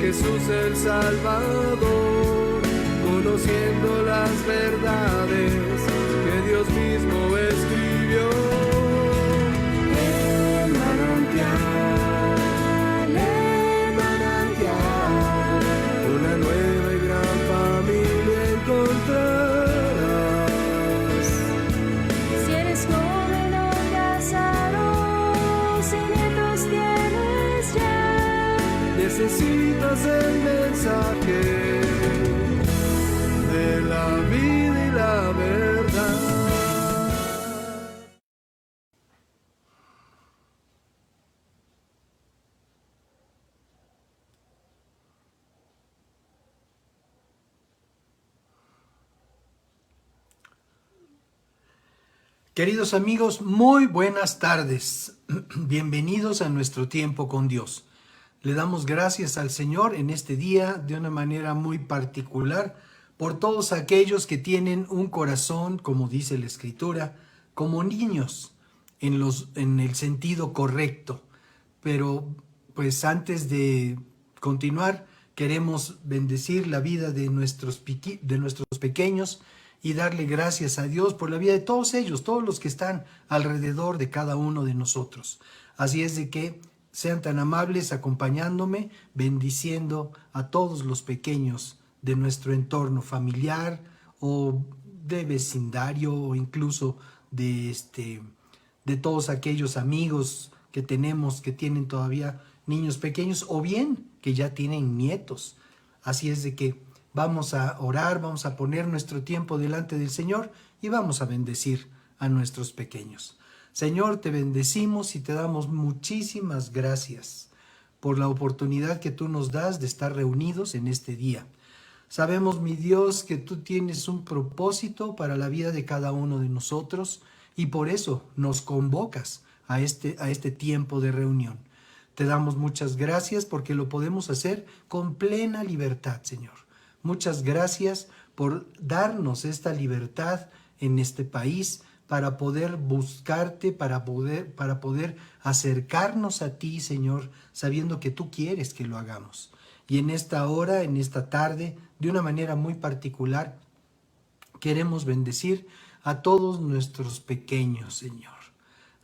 Jesús el Salvador, conociendo las verdades que Dios mismo escribió. El manantial, una nueva y gran familia encontrarás. Si eres joven o casado, si nietos tienes ya, necesitas el mensaje de la vida y la verdad. Queridos amigos, muy buenas tardes. Bienvenidos a nuestro tiempo con Dios. Le damos gracias al Señor en este día de una manera muy particular por todos aquellos que tienen un corazón, como dice la Escritura, como niños en el sentido correcto. Pero pues antes de continuar, queremos bendecir la vida de nuestros pequeños y darle gracias a Dios por la vida de todos ellos, todos los que están alrededor de cada uno de nosotros. Así es de que sean tan amables acompañándome, bendiciendo a todos los pequeños de nuestro entorno familiar o de vecindario o incluso de todos aquellos amigos que tenemos que tienen todavía niños pequeños o bien que ya tienen nietos. Así es de que vamos a orar, vamos a poner nuestro tiempo delante del Señor y vamos a bendecir a nuestros pequeños. Señor, te bendecimos y te damos muchísimas gracias por la oportunidad que tú nos das de estar reunidos en este día. Sabemos, mi Dios, que tú tienes un propósito para la vida de cada uno de nosotros y por eso nos convocas a este tiempo de reunión. Te damos muchas gracias porque lo podemos hacer con plena libertad, Señor. Muchas gracias por darnos esta libertad en este país para poder buscarte, para poder acercarnos a ti, Señor, sabiendo que tú quieres que lo hagamos. Y en esta hora, en esta tarde, de una manera muy particular, queremos bendecir a todos nuestros pequeños, Señor.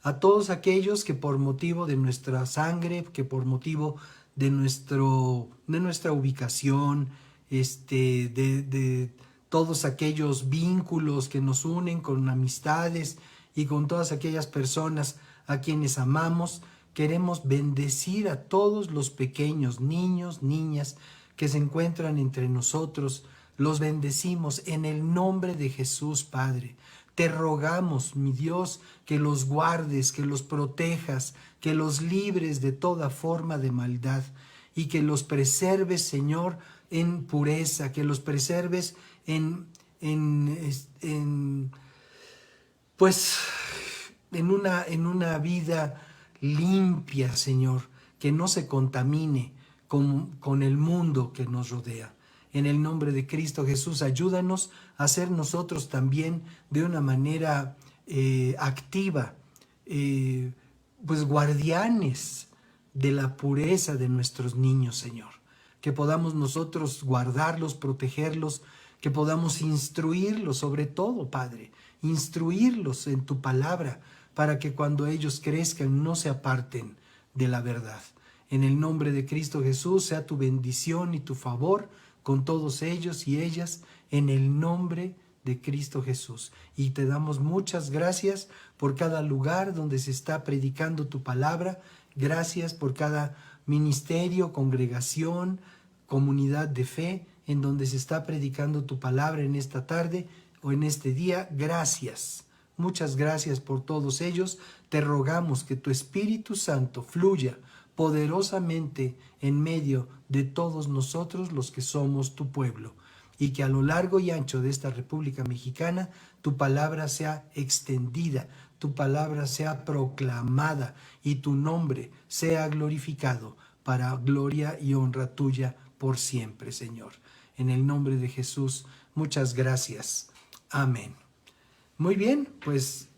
A todos aquellos que por motivo de nuestra sangre, que por motivo de nuestra ubicación, de todos aquellos vínculos que nos unen con amistades y con todas aquellas personas a quienes amamos, queremos bendecir a todos los pequeños niños, niñas que se encuentran entre nosotros. Los bendecimos en el nombre de Jesús, Padre. Te rogamos, mi Dios, que los guardes, que los protejas, que los libres de toda forma de maldad y que los preserves, Señor, en pureza, que los preserves en una vida limpia, Señor, que no se contamine con el mundo que nos rodea. En el nombre de Cristo Jesús, ayúdanos a ser nosotros también de una manera activa, pues guardianes de la pureza de nuestros niños, Señor. Que podamos nosotros guardarlos, protegerlos, que podamos instruirlos sobre todo, Padre, instruirlos en tu palabra para que cuando ellos crezcan no se aparten de la verdad. En el nombre de Cristo Jesús sea tu bendición y tu favor con todos ellos y ellas en el nombre de Cristo Jesús. Y te damos muchas gracias por cada lugar donde se está predicando tu palabra. Gracias por cada ministerio, congregación, comunidad de fe en donde se está predicando tu palabra en esta tarde o en este día. Gracias. Muchas gracias por todos ellos. Te rogamos que tu Espíritu Santo fluya poderosamente en medio de todos nosotros los que somos tu pueblo y que a lo largo y ancho de esta República Mexicana tu palabra sea extendida, tu palabra sea proclamada y tu nombre sea glorificado para gloria y honra tuya por siempre, Señor. En el nombre de Jesús, muchas gracias. Amén. Muy bien, pues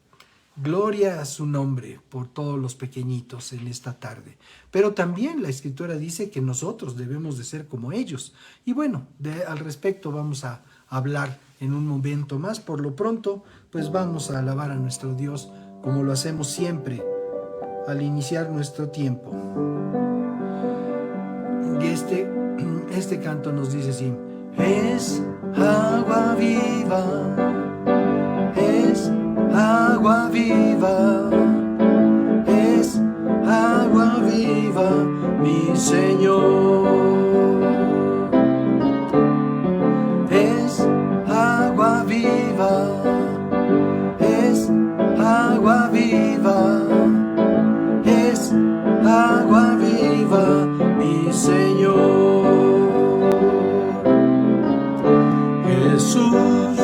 Gloria a su nombre por todos los pequeñitos en esta tarde. Pero también la Escritura dice que nosotros debemos de ser como ellos. Y bueno, al respecto vamos a hablar en un momento más. Por lo pronto, pues vamos a alabar a nuestro Dios como lo hacemos siempre al iniciar nuestro tiempo. Y este canto nos dice así: es agua viva, es agua viva, es agua viva, mi Señor. Es agua viva, es agua viva, es agua viva, mi Señor. Jesús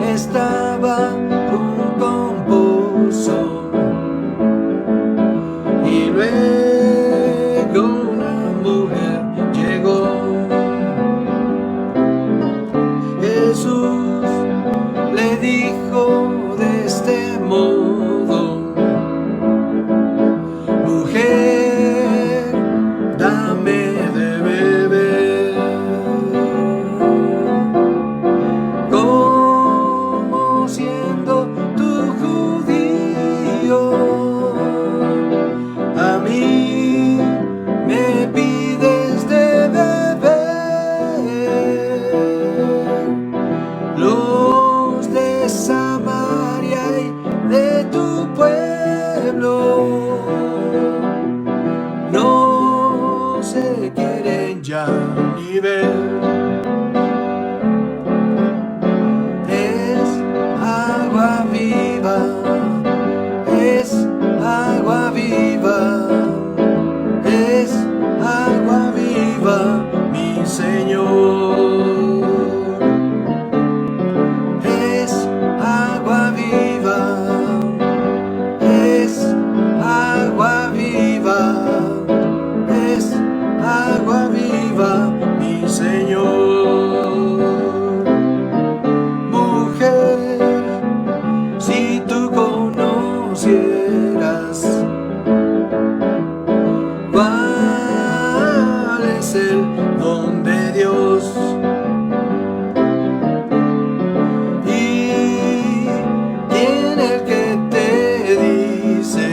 estaba junto a un pozo y luego una mujer llegó. Jesús le dijo de este modo: mujer, dame de beber. Como siendo tú judío, a mí me pides de beber. Los de Samaria y de tu pueblo no se quieren ya ni ver. Es agua viva, es agua viva, es agua viva, mi Señor. Es agua viva, es agua viva, es agua viva, mi Señor. Mujer, si tú conocieras cuál es el don de Dios, y quién el que te dice: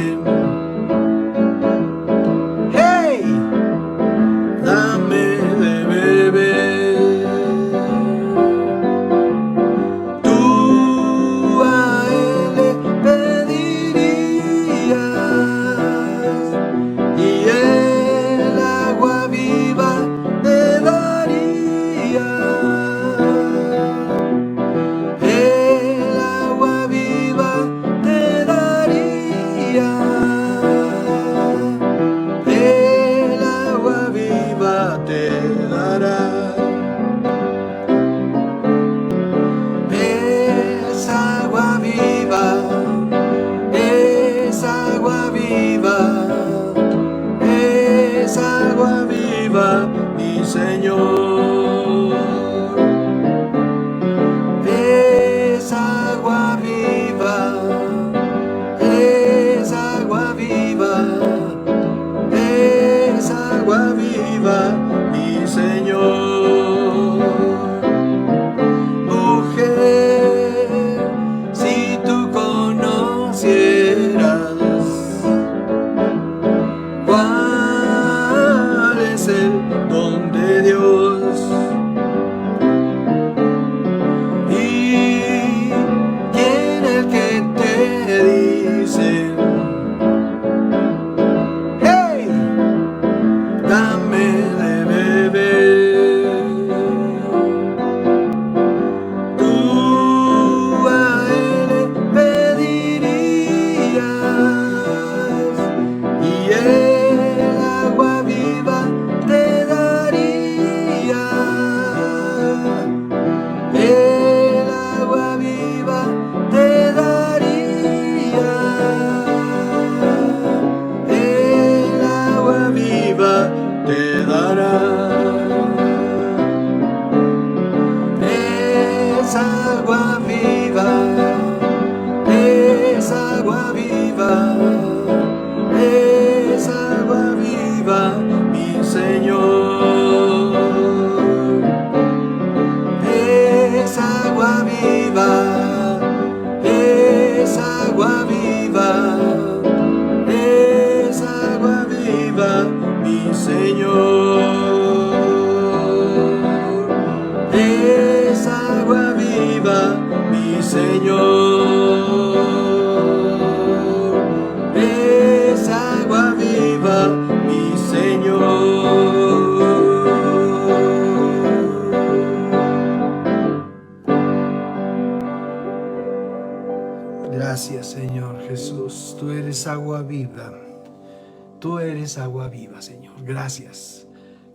hey, dame de beber, tú a él le pedirías y el agua viva te daría. El agua viva te daría. El agua viva te dará. Es agua viva, es agua viva, es agua viva, mi Señor. Es agua viva, es agua viva, es agua viva, mi Señor. Mujer, si tú conocieras cuál es el don de Dios, eres agua viva. Tú eres agua viva, Señor. Gracias.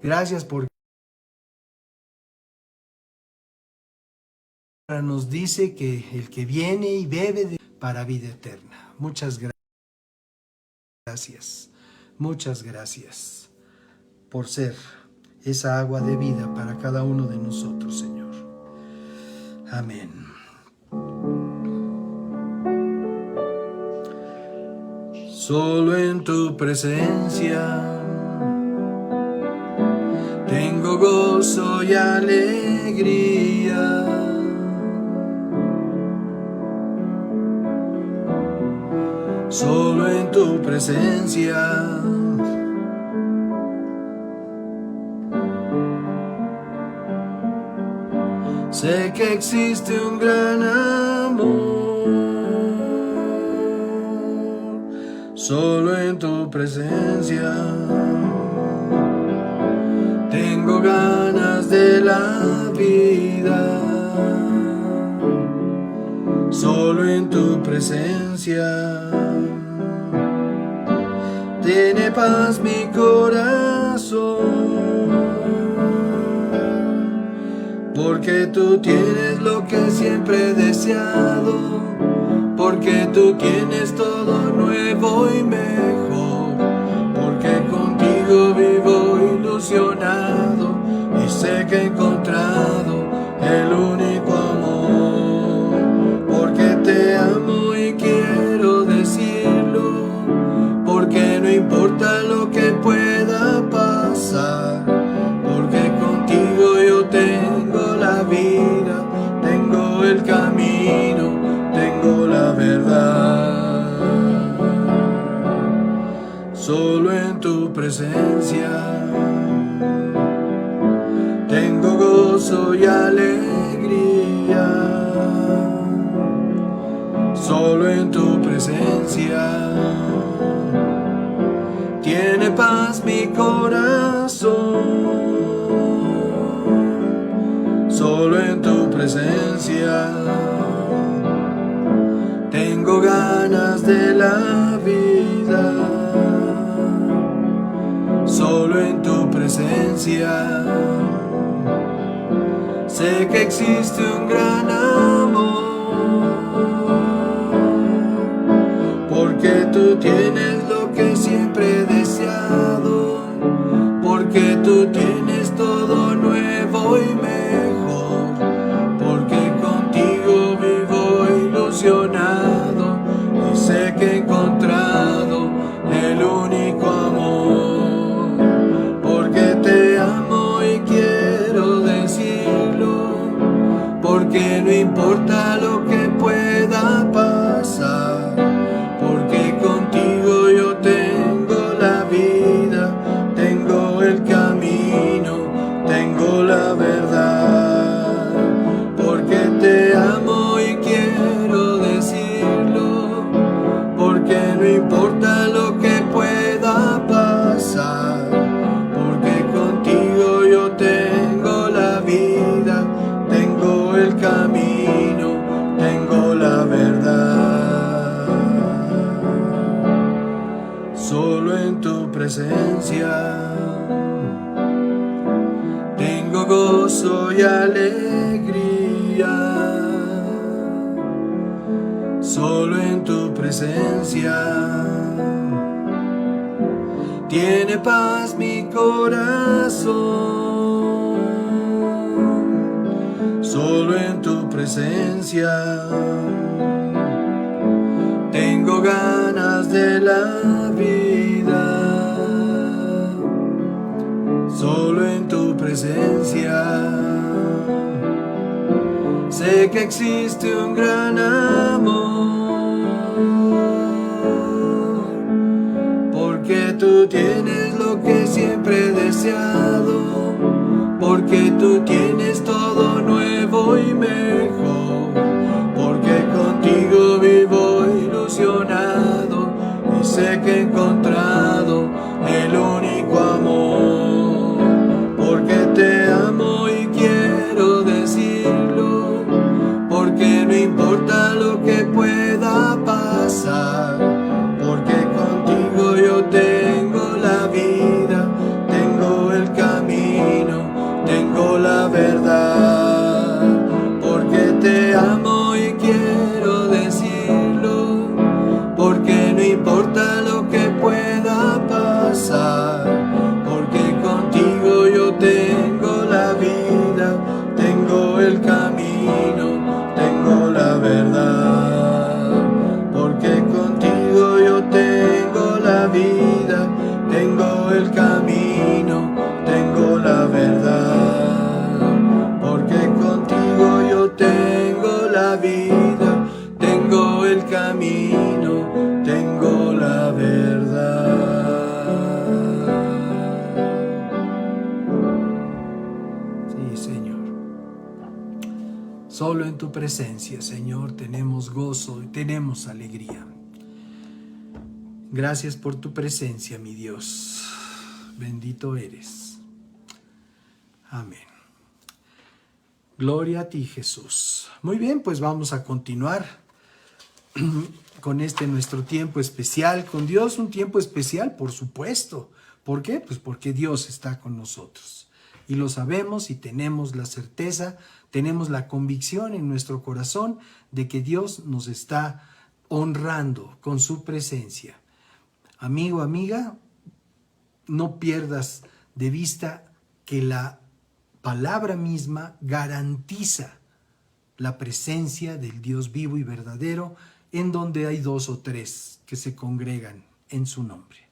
Gracias porque nos dice que el que viene y bebe para vida eterna. Muchas gracias. Muchas gracias por ser esa agua de vida para cada uno de nosotros, Señor. Amén. Solo en tu presencia tengo gozo y alegría. Solo en tu presencia sé que existe un gran amor. Solo en tu presencia tengo ganas de la vida. Solo en tu presencia tiene paz mi corazón. Porque tú tienes lo que siempre he deseado. Porque tú tienes todo nuevo y mejor. Porque contigo vivo ilusionado y sé que he encontrado el único amor. Porque te amo y quiero decirlo. Porque no importa lo que pueda pasar. Porque contigo yo tengo la vida, tengo el camino, tengo la verdad. Solo en tu presencia tengo gozo y alegría. Solo en tu presencia tiene paz mi corazón. Solo en tu presencia tengo ganas de la vida. Solo en tu presencia sé que existe un gran amor. Porque tú tienes lo que siempre he deseado. Porque tú tienes todo nuevo y mejor. Porque contigo vivo ilusionado y sé que he encontrado el único amor. Porque te amo y quiero decirlo. Porque no importa lo que pueda pasar. Porque contigo yo tengo la vida, tengo el camino, tengo la verdad. Porque te amo y quiero decirlo. Porque no importa lo que pueda pasar. Porque contigo yo tengo la vida, tengo el camino, tengo la verdad. Solo en tu presencia tengo gozo y alegría. Solo en tu presencia tiene paz mi corazón. Solo en tu presencia tengo ganas de la vida. Solo en tu presencia sé que existe un gran amor. Porque tú tienes lo que siempre he deseado. Porque tú tienes todo nuevo y mejor. Porque contigo vivo ilusionado y sé que he encontrado el único amor. Porque te amo y quiero decirlo. Porque no importa lo que pueda pasar. Porque Solo en tu presencia, Señor, tenemos gozo y tenemos alegría. Gracias por tu presencia, mi Dios. Bendito eres. Amén. Gloria a ti, Jesús. Muy bien, pues vamos a continuar con nuestro tiempo especial con Dios. Un tiempo especial, por supuesto. ¿Por qué? Pues porque Dios está con nosotros. Y lo sabemos y tenemos la certeza, tenemos la convicción en nuestro corazón de que Dios nos está honrando con su presencia. Amigo, amiga, no pierdas de vista que la palabra misma garantiza la presencia del Dios vivo y verdadero en donde hay 2 o 3 que se congregan en su nombre.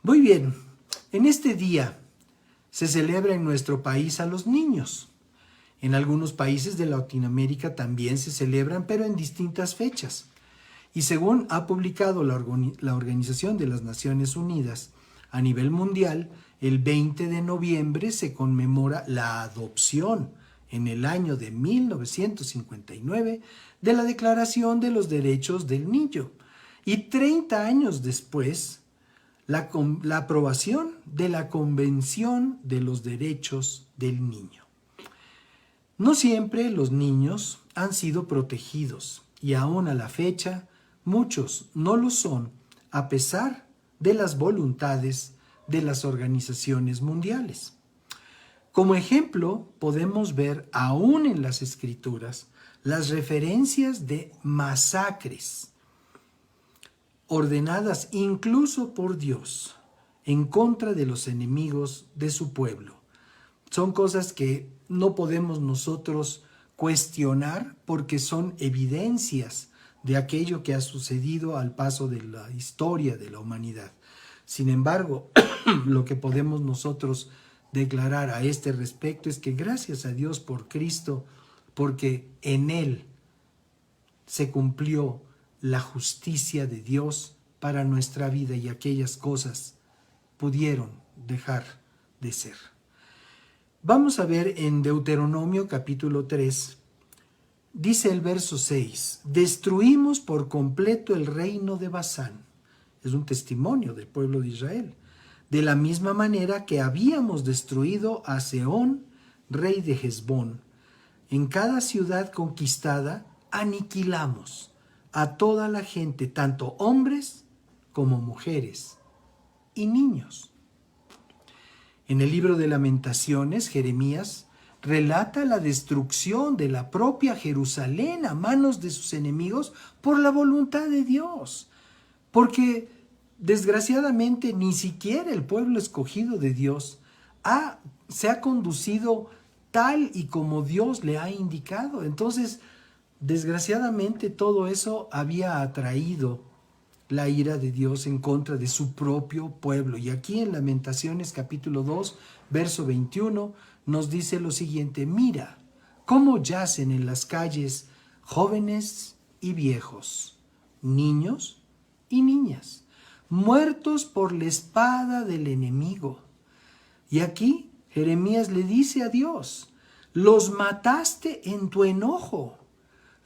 Muy bien, en este día se celebra en nuestro país a los niños. En algunos países de Latinoamérica también se celebran, pero en distintas fechas. Y según ha publicado la Organización de las Naciones Unidas a nivel mundial, el 20 de noviembre se conmemora la adopción en el año de 1959 de la Declaración de los Derechos del Niño y 30 años después la aprobación de la Convención de los Derechos del Niño. No siempre los niños han sido protegidos y aún a la fecha muchos no lo son a pesar de las voluntades de las organizaciones mundiales. Como ejemplo, podemos ver aún en las Escrituras las referencias de masacres ordenadas incluso por Dios en contra de los enemigos de su pueblo. Son cosas que no podemos nosotros cuestionar porque son evidencias de aquello que ha sucedido al paso de la historia de la humanidad. Sin embargo, lo que podemos nosotros declarar a este respecto es que gracias a Dios por Cristo, porque en Él se cumplió la justicia de Dios para nuestra vida y aquellas cosas pudieron dejar de ser. Vamos a ver en Deuteronomio capítulo 3, dice el verso 6, destruimos por completo el reino de Basán. Es un testimonio del pueblo de Israel. De la misma manera que habíamos destruido a Sehón, rey de Hesbón. En cada ciudad conquistada aniquilamos a toda la gente, tanto hombres como mujeres y niños. En el libro de Lamentaciones, Jeremías relata la destrucción de la propia Jerusalén a manos de sus enemigos por la voluntad de Dios. Porque desgraciadamente ni siquiera el pueblo escogido de Dios se ha conducido tal y como Dios le ha indicado. Entonces, desgraciadamente todo eso había atraído la ira de Dios en contra de su propio pueblo. Y aquí en Lamentaciones capítulo 2, verso 21, nos dice lo siguiente: mira cómo yacen en las calles jóvenes y viejos, niños y niñas, muertos por la espada del enemigo. Y aquí Jeremías le dice a Dios: los mataste en tu enojo,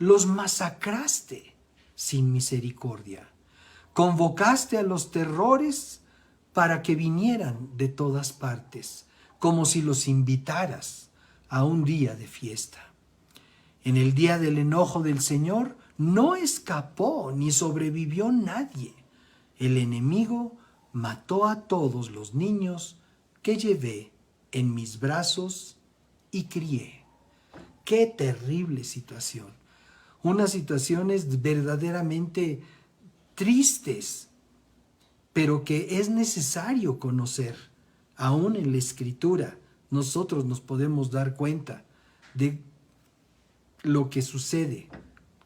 los masacraste sin misericordia. Convocaste a los terrores para que vinieran de todas partes, como si los invitaras a un día de fiesta. En el día del enojo del Señor no escapó ni sobrevivió nadie. El enemigo mató a todos los niños que llevé en mis brazos y crié. ¡Qué terrible situación! Unas situaciones verdaderamente tristes, pero que es necesario conocer. Aún en la Escritura nosotros nos podemos dar cuenta de lo que sucede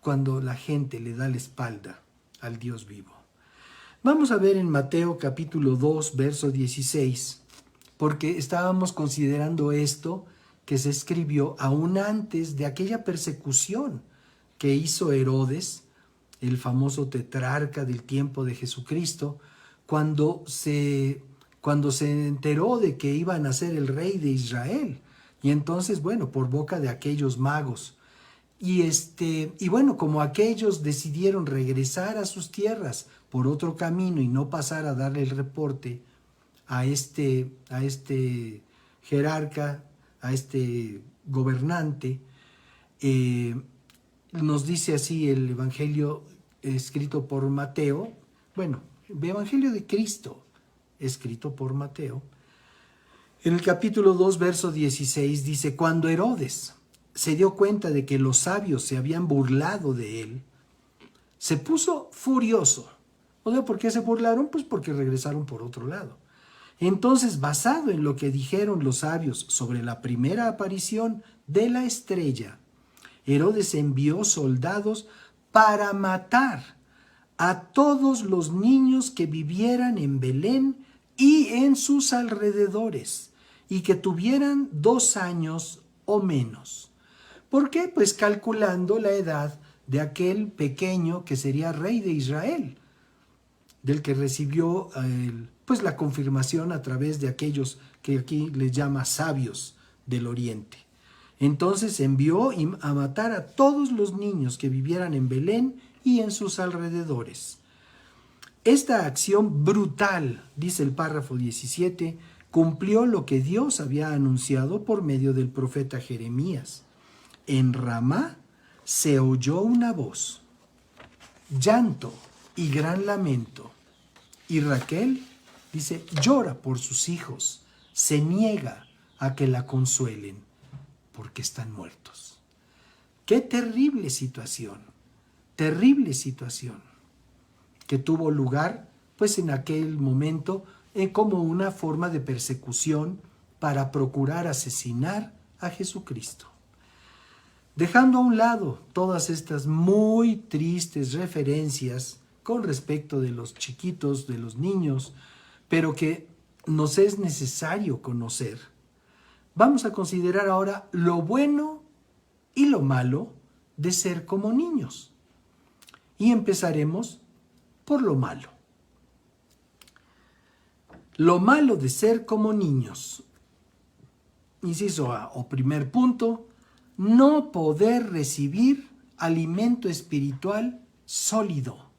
cuando la gente le da la espalda al Dios vivo. Vamos a ver en Mateo capítulo 2, verso 16, porque estábamos considerando esto que se escribió aún antes de aquella persecución que hizo Herodes, el famoso tetrarca del tiempo de Jesucristo, cuando se enteró de que iba a nacer el rey de Israel. Y entonces, por boca de aquellos magos Y bueno, como aquellos decidieron regresar a sus tierras por otro camino y no pasar a darle el reporte a este jerarca, a este gobernante, nos dice así el Evangelio escrito por Mateo, bueno, el Evangelio de Cristo escrito por Mateo. En el capítulo 2, verso 16 dice: cuando Herodes se dio cuenta de que los sabios se habían burlado de él, se puso furioso. O sea, ¿por qué se burlaron? Pues porque regresaron por otro lado. Entonces, basado en lo que dijeron los sabios sobre la primera aparición de la estrella, Herodes envió soldados para matar a todos los niños que vivieran en Belén y en sus alrededores, y que tuvieran 2 años o menos. ¿Por qué? Pues calculando la edad de aquel pequeño que sería rey de Israel, del que recibió pues la confirmación a través de aquellos que aquí les llama sabios del oriente. Entonces envió a matar a todos los niños que vivieran en Belén y en sus alrededores. Esta acción brutal, dice el párrafo 17, cumplió lo que Dios había anunciado por medio del profeta Jeremías. En Ramá se oyó una voz, llanto y gran lamento. Y Raquel, dice, llora por sus hijos, se niega a que la consuelen, porque están muertos. Qué terrible situación que tuvo lugar, pues en aquel momento, como una forma de persecución para procurar asesinar a Jesucristo. Dejando a un lado todas estas muy tristes referencias con respecto de los chiquitos, de los niños, pero que nos es necesario conocer, vamos a considerar ahora lo bueno y lo malo de ser como niños. Y empezaremos por lo malo. Lo malo de ser como niños. Inciso A, o primer punto: no poder recibir alimento espiritual sólido.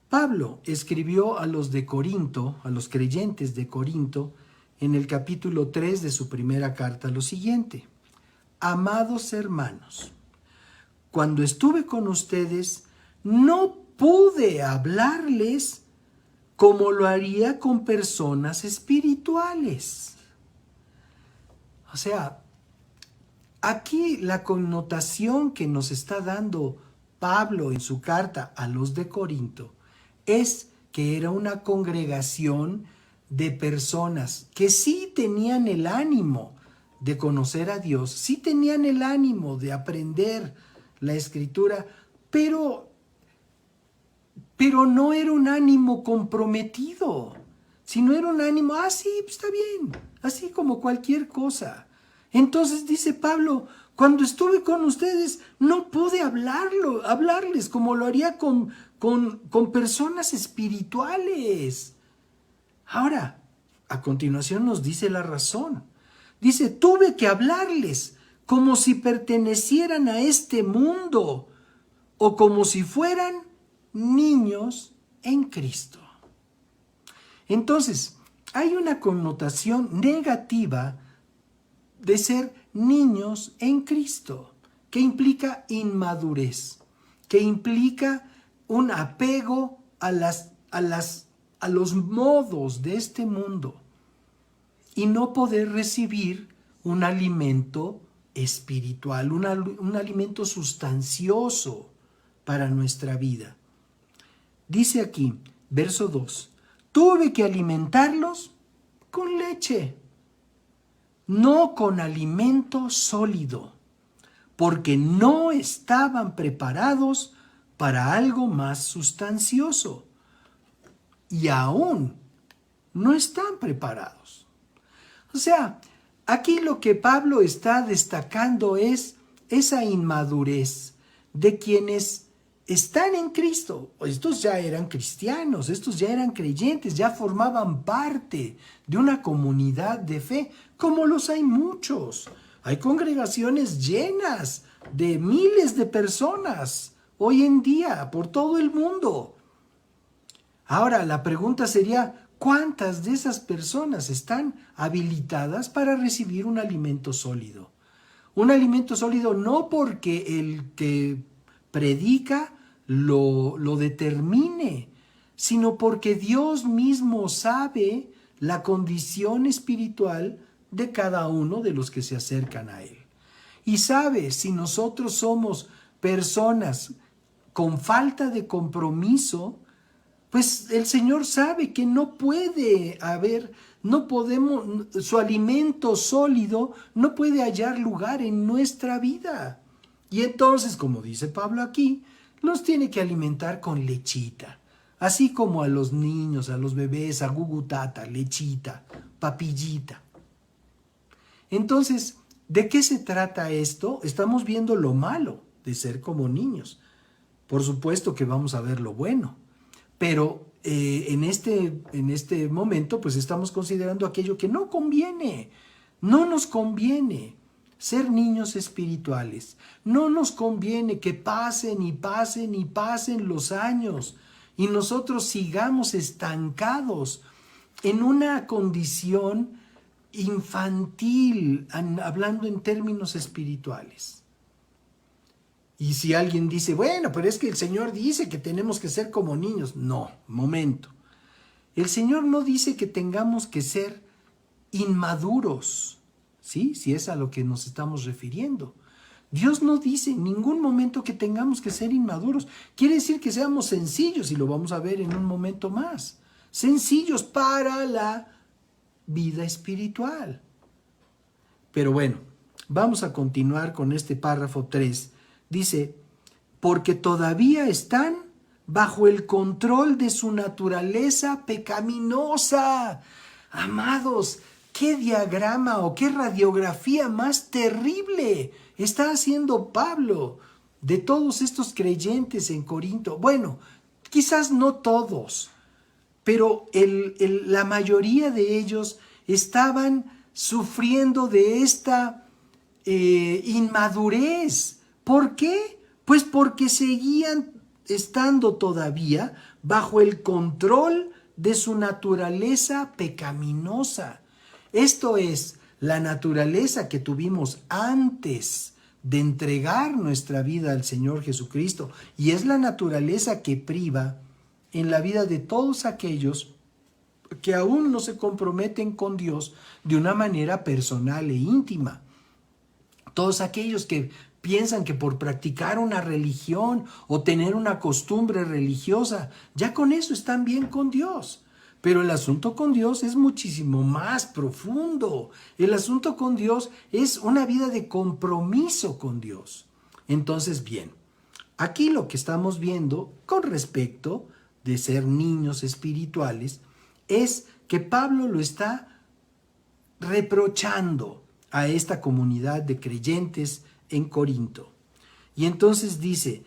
Pablo escribió a los de Corinto, a los creyentes de Corinto, en el capítulo 3 de su primera carta lo siguiente: amados hermanos, cuando estuve con ustedes no pude hablarles como lo haría con personas espirituales. O sea, aquí la connotación que nos está dando Pablo en su carta a los de Corinto es que era una congregación de personas que sí tenían el ánimo de conocer a Dios, sí tenían el ánimo de aprender la Escritura, pero no era un ánimo comprometido, sino era un ánimo, sí, está bien, así como cualquier cosa. Entonces dice Pablo, cuando estuve con ustedes no pude hablarles como lo haría con personas espirituales. Ahora, a continuación nos dice la razón. Dice, tuve que hablarles como si pertenecieran a este mundo o como si fueran niños en Cristo. Entonces, hay una connotación negativa de ser niños en Cristo, que implica inmadurez, que implica un apego a los modos de este mundo y no poder recibir un alimento espiritual, un alimento sustancioso para nuestra vida. Dice aquí, verso 2, tuve que alimentarlos con leche, no con alimento sólido, porque no estaban preparados para algo más sustancioso. Y aún no están preparados. O sea, aquí lo que Pablo está destacando es esa inmadurez de quienes están en Cristo. Estos ya eran cristianos, estos ya eran creyentes, ya formaban parte de una comunidad de fe, como los hay muchos. Hay congregaciones llenas de miles de personas hoy en día por todo el mundo. Ahora, la pregunta sería, ¿cuántas de esas personas están habilitadas para recibir un alimento sólido? Un alimento sólido no porque el que predica lo determine, sino porque Dios mismo sabe la condición espiritual de cada uno de los que se acercan a Él. Y sabe si nosotros somos personas con falta de compromiso, pues el Señor sabe que no puede haber, no podemos, su alimento sólido no puede hallar lugar en nuestra vida. Y entonces, como dice Pablo aquí, los tiene que alimentar con lechita. Así como a los niños, a los bebés, a gugutata, lechita, papillita. Entonces, ¿de qué se trata esto? Estamos viendo lo malo de ser como niños. Por supuesto que vamos a ver lo bueno. Pero en este momento, pues estamos considerando aquello que no conviene. No nos conviene ser niños espirituales. No nos conviene que pasen y pasen y pasen los años y nosotros sigamos estancados en una condición infantil, hablando en términos espirituales. Y si alguien dice, bueno, pero es que el Señor dice que tenemos que ser como niños. No, momento. El Señor no dice que tengamos que ser inmaduros, ¿sí? Si es a lo que nos estamos refiriendo. Dios no dice en ningún momento que tengamos que ser inmaduros. Quiere decir que seamos sencillos, y lo vamos a ver en un momento más. Sencillos para la vida espiritual. Pero bueno, vamos a continuar con este párrafo 3. Dice, porque todavía están bajo el control de su naturaleza pecaminosa. Amados, qué diagrama o qué radiografía más terrible está haciendo Pablo de todos estos creyentes en Corinto. Bueno, quizás no todos, pero la mayoría de ellos estaban sufriendo de esta inmadurez. ¿Por qué? Pues porque seguían estando todavía bajo el control de su naturaleza pecaminosa. Esto es, la naturaleza que tuvimos antes de entregar nuestra vida al Señor Jesucristo, y es la naturaleza que priva en la vida de todos aquellos que aún no se comprometen con Dios de una manera personal e íntima. Todos aquellos que piensan que por practicar una religión o tener una costumbre religiosa, ya con eso están bien con Dios. Pero el asunto con Dios es muchísimo más profundo. El asunto con Dios es una vida de compromiso con Dios. Entonces, bien, aquí lo que estamos viendo con respecto de ser niños espirituales es que Pablo lo está reprochando a esta comunidad de creyentes en Corinto. Y entonces dice,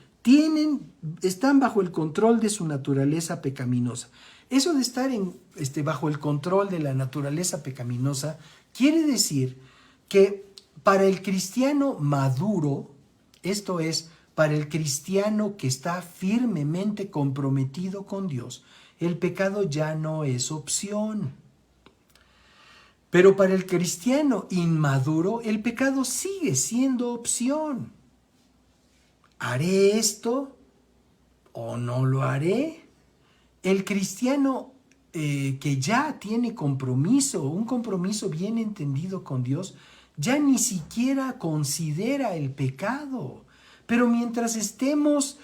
están bajo el control de su naturaleza pecaminosa. Eso de estar bajo el control de la naturaleza pecaminosa quiere decir que para el cristiano maduro, esto es, para el cristiano que está firmemente comprometido con Dios, el pecado ya no es opción. Pero para el cristiano inmaduro, el pecado sigue siendo opción. ¿Haré esto o no lo haré? El cristiano que ya tiene compromiso, un compromiso bien entendido con Dios, ya ni siquiera considera el pecado. Pero mientras estemos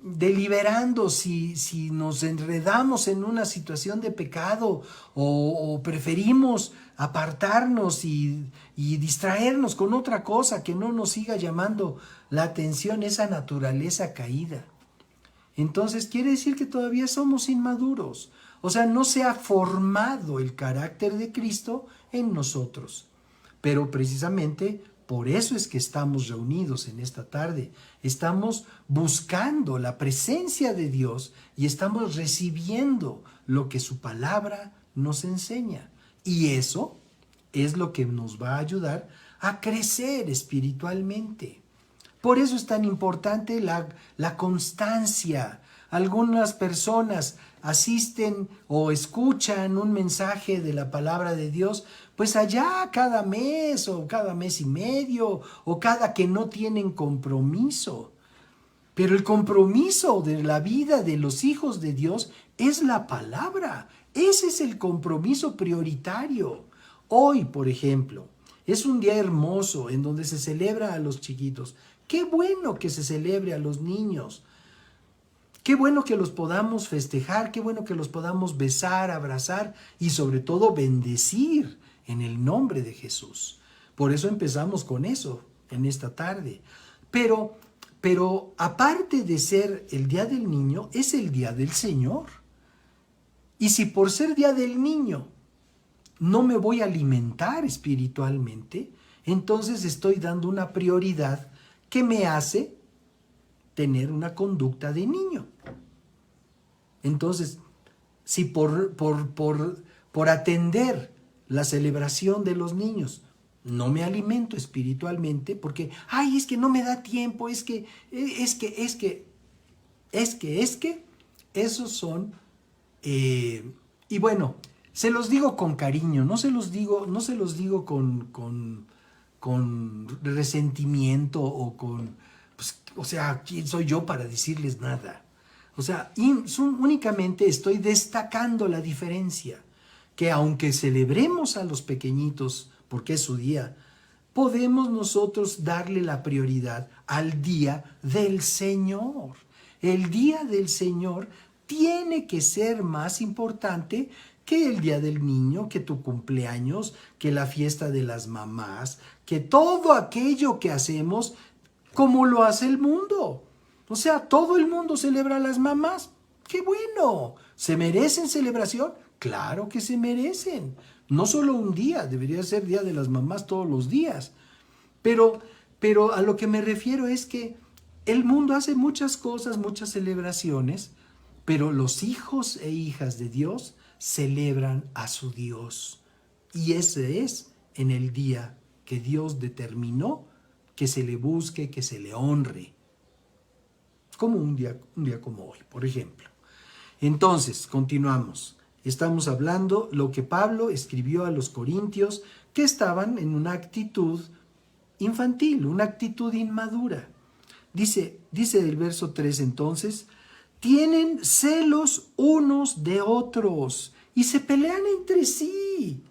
deliberando si nos enredamos en una situación de pecado o preferimos apartarnos y distraernos con otra cosa que no nos siga llamando la atención, esa naturaleza caída, entonces quiere decir que todavía somos inmaduros. O sea, no se ha formado el carácter de Cristo en nosotros. Pero precisamente por eso es que estamos reunidos en esta tarde. Estamos buscando la presencia de Dios y estamos recibiendo lo que su palabra nos enseña. Y eso es lo que nos va a ayudar a crecer espiritualmente. Por eso es tan importante la constancia. Algunas personas asisten o escuchan un mensaje de la palabra de Dios, pues allá cada mes o cada mes y medio o cada que no tienen compromiso. Pero el compromiso de la vida de los hijos de Dios es la palabra. Ese es el compromiso prioritario. Hoy, por ejemplo, es un día hermoso en donde se celebra a los chiquitos. Qué bueno que se celebre a los niños. Qué bueno que los podamos festejar, qué bueno que los podamos besar, abrazar y sobre todo bendecir en el nombre de Jesús. Por eso empezamos con eso en esta tarde. Pero aparte de ser el Día del Niño, es el Día del Señor. Y si por ser Día del Niño no me voy a alimentar espiritualmente, entonces estoy dando una prioridad que me hace tener una conducta de niño. Entonces, si por atender la celebración de los niños no me alimento espiritualmente, porque, ay, es que no me da tiempo, esos son, y bueno, se los digo con cariño, no se los digo con resentimiento o con, pues, o sea, ¿quién soy yo para decirles nada? O sea, únicamente estoy destacando la diferencia, que aunque celebremos a los pequeñitos, porque es su día, podemos nosotros darle la prioridad al día del Señor. El día del Señor tiene que ser más importante que el día del niño, que tu cumpleaños, que la fiesta de las mamás, que todo aquello que hacemos como lo hace el mundo. O sea, todo el mundo celebra a las mamás. ¡Qué bueno! ¿Se merecen celebración? Claro que se merecen. No solo un día, debería ser Día de las Mamás todos los días. Pero a lo que me refiero es que el mundo hace muchas cosas, muchas celebraciones, pero los hijos e hijas de Dios celebran a su Dios. Y ese es en el día que Dios determinó que se le busque, que se le honre. Como un día como hoy, por ejemplo. Entonces, continuamos. Estamos hablando lo que Pablo escribió a los corintios que estaban en una actitud infantil, una actitud inmadura. Dice el verso 3 entonces, tienen celos unos de otros y se pelean entre sí.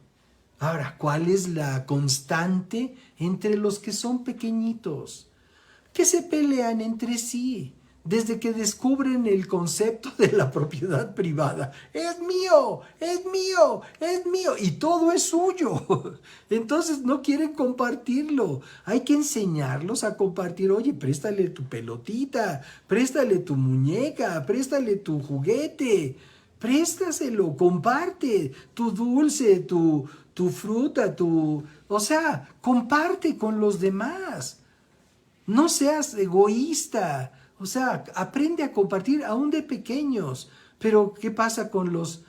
Ahora, ¿cuál es la constante entre los que son pequeñitos? Que se pelean entre sí. Desde que descubren el concepto de la propiedad privada. Es mío, es mío, es mío. Y todo es suyo. Entonces no quieren compartirlo. Hay que enseñarlos a compartir. Oye, préstale tu pelotita, préstale tu muñeca, préstale tu juguete. Préstaselo, comparte tu dulce, tu fruta, o sea, comparte con los demás. No seas egoísta. O sea, aprende a compartir aún de pequeños. Pero, ¿qué pasa con los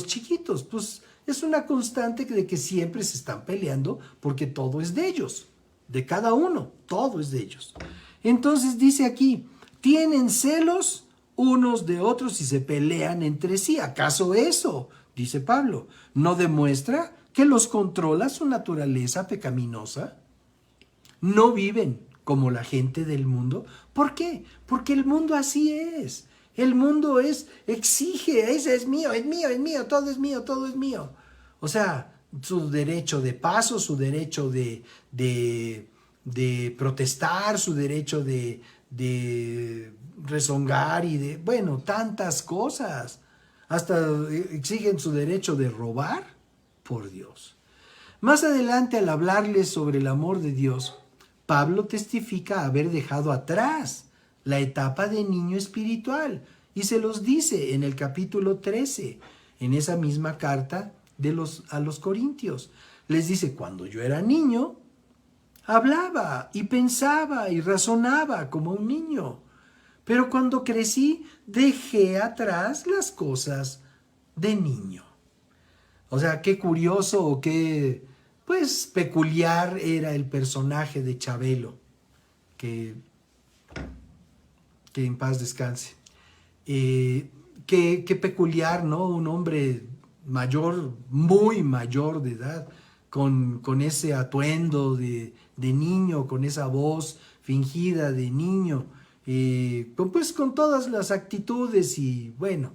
chiquitos? Pues es una constante de que siempre se están peleando porque todo es de ellos. De cada uno, todo es de ellos. Entonces dice aquí, tienen celos unos de otros y se pelean entre sí. ¿Acaso eso, dice Pablo, no demuestra que los controla su naturaleza pecaminosa? No viven como la gente del mundo. ¿Por qué? Porque el mundo así es. El mundo exige, ese es mío, todo es mío, todo es mío. O sea, su derecho de paso, su derecho de protestar, su derecho de rezongar y bueno, tantas cosas. Hasta exigen su derecho de robar, por Dios. Más adelante, al hablarles sobre el amor de Dios, Pablo testifica haber dejado atrás la etapa de niño espiritual y se los dice en el capítulo 13, en esa misma carta a los Corintios. Les dice, cuando yo era niño, hablaba y pensaba y razonaba como un niño, pero cuando crecí, dejé atrás las cosas de niño. O sea, qué curioso o qué, pues, peculiar era el personaje de Chabelo, que, que en paz descanse. Qué peculiar, ¿no? Un hombre mayor, muy mayor de edad, con ese atuendo de niño, con esa voz fingida de niño, pues con todas las actitudes y bueno,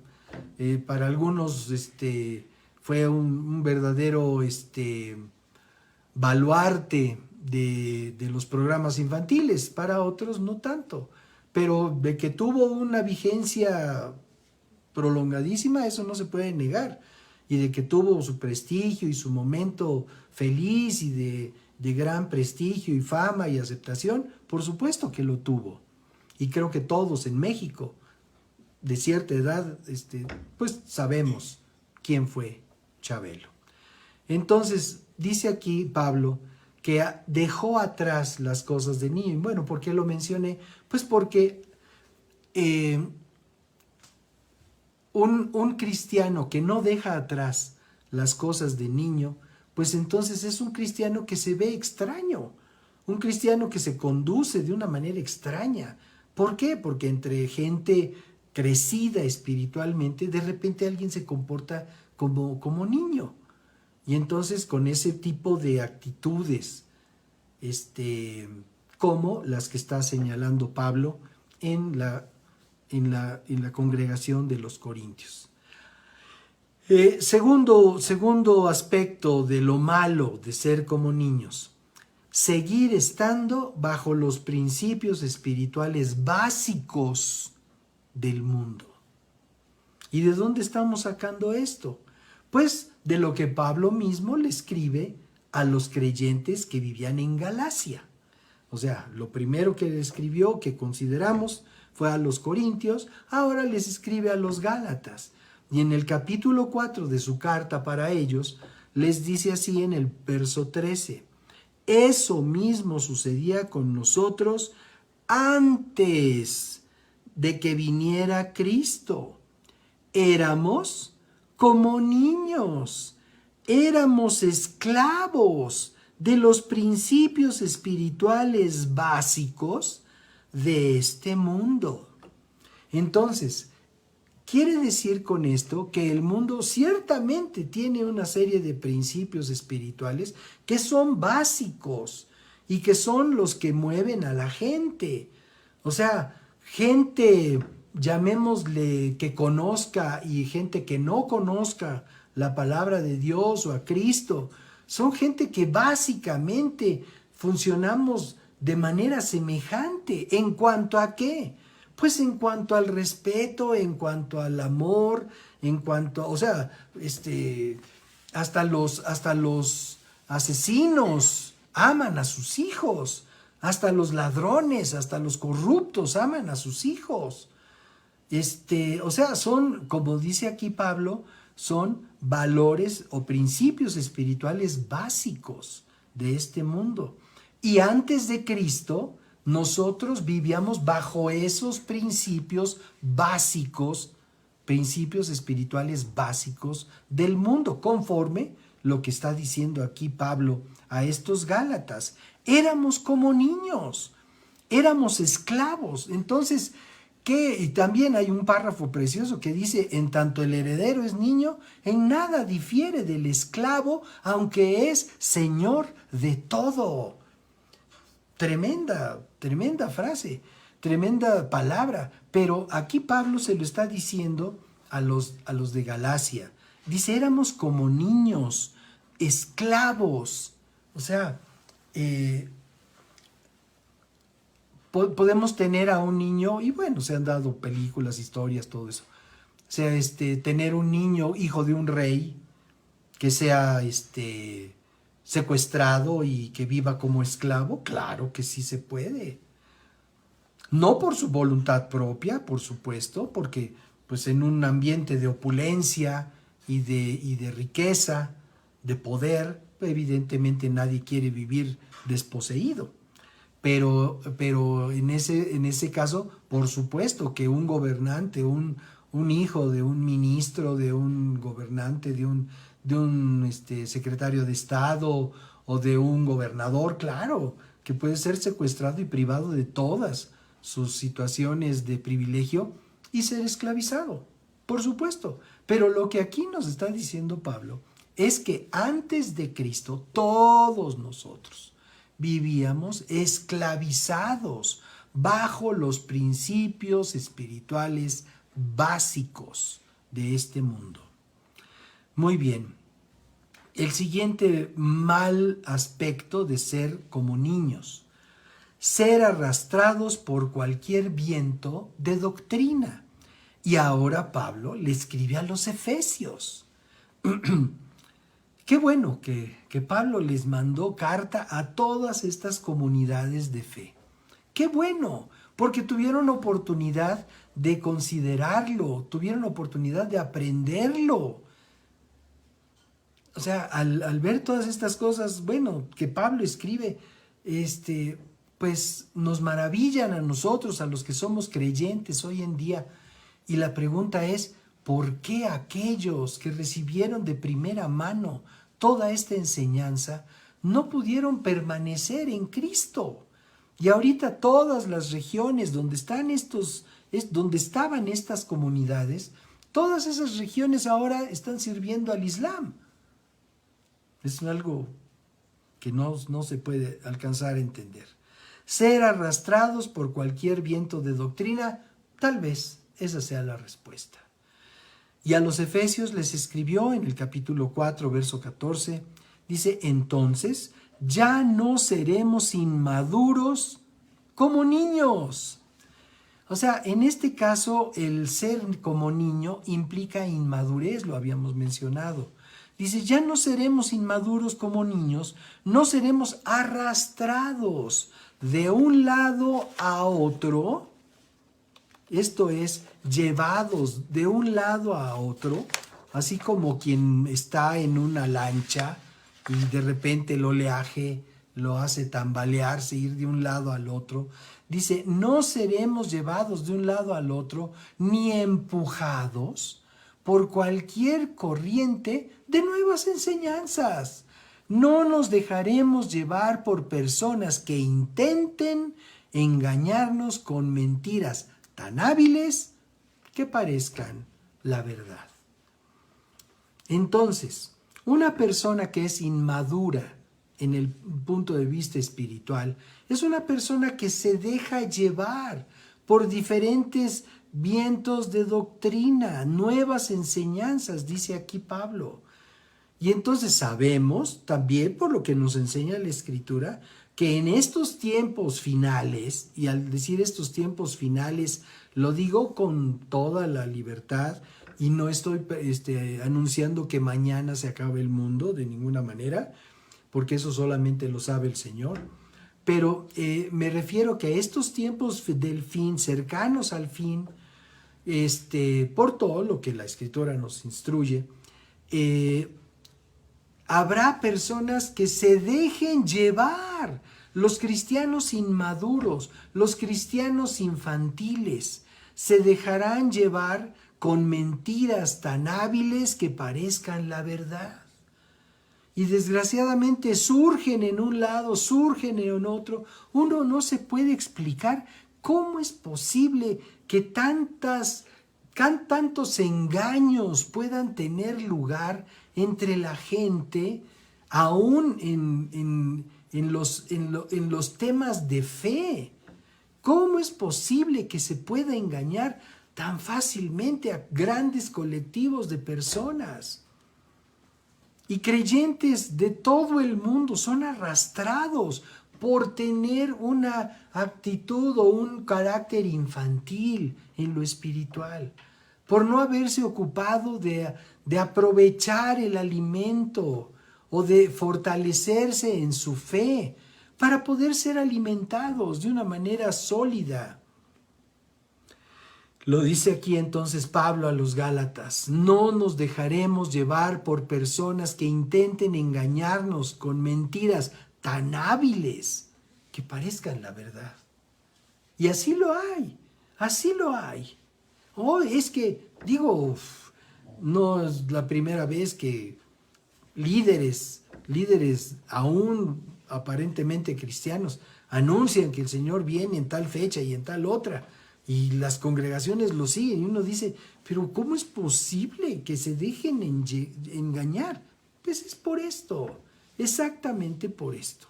para algunos fue un verdadero baluarte de los programas infantiles, para otros no tanto, pero de que tuvo una vigencia prolongadísima, eso no se puede negar, y de que tuvo su prestigio y su momento feliz y de gran prestigio y fama y aceptación, por supuesto que lo tuvo. Y creo que todos en México, de cierta edad, pues sabemos quién fue Chabelo. Entonces, dice aquí Pablo que dejó atrás las cosas de niño. Bueno, ¿por qué lo mencioné? Pues porque un cristiano que no deja atrás las cosas de niño, pues entonces es un cristiano que se ve extraño, un cristiano que se conduce de una manera extraña. ¿Por qué? Porque entre gente crecida espiritualmente, de repente alguien se comporta como niño. Y entonces con ese tipo de actitudes, como las que está señalando Pablo en la congregación de los Corintios. Segundo aspecto de lo malo de ser como niños: seguir estando bajo los principios espirituales básicos del mundo. ¿Y de dónde estamos sacando esto? Pues de lo que Pablo mismo le escribe a los creyentes que vivían en Galacia. O sea, lo primero que le escribió, que consideramos, fue a los Corintios, ahora les escribe a los Gálatas. Y en el capítulo 4 de su carta para ellos, les dice así en el verso 13: eso mismo sucedía con nosotros antes de que viniera Cristo. Éramos como niños, éramos esclavos de los principios espirituales básicos de este mundo. Entonces, quiere decir con esto que el mundo ciertamente tiene una serie de principios espirituales que son básicos y que son los que mueven a la gente. O sea, gente, llamémosle, que conozca, y gente que no conozca la palabra de Dios o a Cristo, son gente que básicamente funcionamos de manera semejante. ¿En cuanto a qué? Pues en cuanto al respeto, en cuanto al amor, en cuanto, o sea, hasta los asesinos aman a sus hijos, hasta los ladrones, hasta los corruptos aman a sus hijos. O sea, son, como dice aquí Pablo, son valores o principios espirituales básicos de este mundo. Y antes de Cristo, nosotros vivíamos bajo esos principios básicos, principios espirituales básicos del mundo, conforme lo que está diciendo aquí Pablo a estos Gálatas. Éramos como niños, éramos esclavos. Entonces, ¿qué? Y también hay un párrafo precioso que dice: en tanto el heredero es niño, en nada difiere del esclavo, aunque es señor de todo. Tremenda frase, tremenda palabra, pero aquí Pablo se lo está diciendo a los de Galacia. Dice: éramos como niños, esclavos. O sea, podemos tener a un niño, y bueno, se han dado películas, historias, todo eso. O sea, tener un niño hijo de un rey que sea secuestrado y que viva como esclavo. Claro que sí se puede. No por su voluntad propia, por supuesto, porque pues en un ambiente de opulencia y de riqueza, de poder, evidentemente nadie quiere vivir desposeído. Pero en ese caso, por supuesto que un gobernante, un hijo de un ministro, de un gobernante, secretario de Estado o de un gobernador, claro, que puede ser secuestrado y privado de todas sus situaciones de privilegio y ser esclavizado, por supuesto. Pero lo que aquí nos está diciendo Pablo es que antes de Cristo todos nosotros vivíamos esclavizados bajo los principios espirituales básicos de este mundo. Muy bien, el siguiente mal aspecto de ser como niños: ser arrastrados por cualquier viento de doctrina. Y ahora Pablo le escribe a los efesios. Qué bueno que Pablo les mandó carta a todas estas comunidades de fe. Qué bueno, porque tuvieron oportunidad de considerarlo, tuvieron oportunidad de aprenderlo. O sea, al ver todas estas cosas, bueno, que Pablo escribe, pues nos maravillan a nosotros, a los que somos creyentes hoy en día. Y la pregunta es, ¿por qué aquellos que recibieron de primera mano toda esta enseñanza no pudieron permanecer en Cristo? Y ahorita todas las regiones donde estaban estas comunidades, todas esas regiones ahora están sirviendo al Islam. Es algo que no se puede alcanzar a entender. Ser arrastrados por cualquier viento de doctrina, tal vez esa sea la respuesta. Y a los Efesios les escribió en el capítulo 4, verso 14, dice: entonces ya no seremos inmaduros como niños. O sea, en este caso el ser como niño implica inmadurez, lo habíamos mencionado. Dice, ya no seremos inmaduros como niños, no seremos arrastrados de un lado a otro. Esto es, llevados de un lado a otro, así como quien está en una lancha y de repente el oleaje lo hace tambalearse, ir de un lado al otro. Dice, no seremos llevados de un lado al otro, ni empujados por cualquier corriente de nuevas enseñanzas. No nos dejaremos llevar por personas que intenten engañarnos con mentiras tan hábiles que parezcan la verdad. Entonces, una persona que es inmadura en el punto de vista espiritual es una persona que se deja llevar por diferentes vientos de doctrina, nuevas enseñanzas, dice aquí Pablo. Y entonces sabemos también, por lo que nos enseña la Escritura, que en estos tiempos finales, y al decir estos tiempos finales, lo digo con toda la libertad y no estoy anunciando que mañana se acabe el mundo de ninguna manera, porque eso solamente lo sabe el Señor. Pero me refiero que a estos tiempos del fin, cercanos al fin, por todo lo que la Escritura nos instruye, habrá personas que se dejen llevar, los cristianos inmaduros, los cristianos infantiles, se dejarán llevar con mentiras tan hábiles que parezcan la verdad. Y desgraciadamente surgen en un lado, surgen en otro. Uno no se puede explicar cómo es posible que tantos engaños puedan tener lugar entre la gente, aún en los temas de fe. ¿Cómo es posible que se pueda engañar tan fácilmente a grandes colectivos de personas? Y creyentes de todo el mundo son arrastrados por tener una actitud o un carácter infantil en lo espiritual, por no haberse ocupado de aprovechar el alimento o de fortalecerse en su fe para poder ser alimentados de una manera sólida. Lo dice aquí entonces Pablo a los Gálatas: no nos dejaremos llevar por personas que intenten engañarnos con mentiras tan hábiles que parezcan la verdad. Y así lo hay, así lo hay. Oh, es que, no es la primera vez que líderes aún aparentemente cristianos, anuncian que el Señor viene en tal fecha y en tal otra, y las congregaciones lo siguen, y uno dice, pero ¿cómo es posible que se dejen engañar? Pues es por esto, exactamente por esto,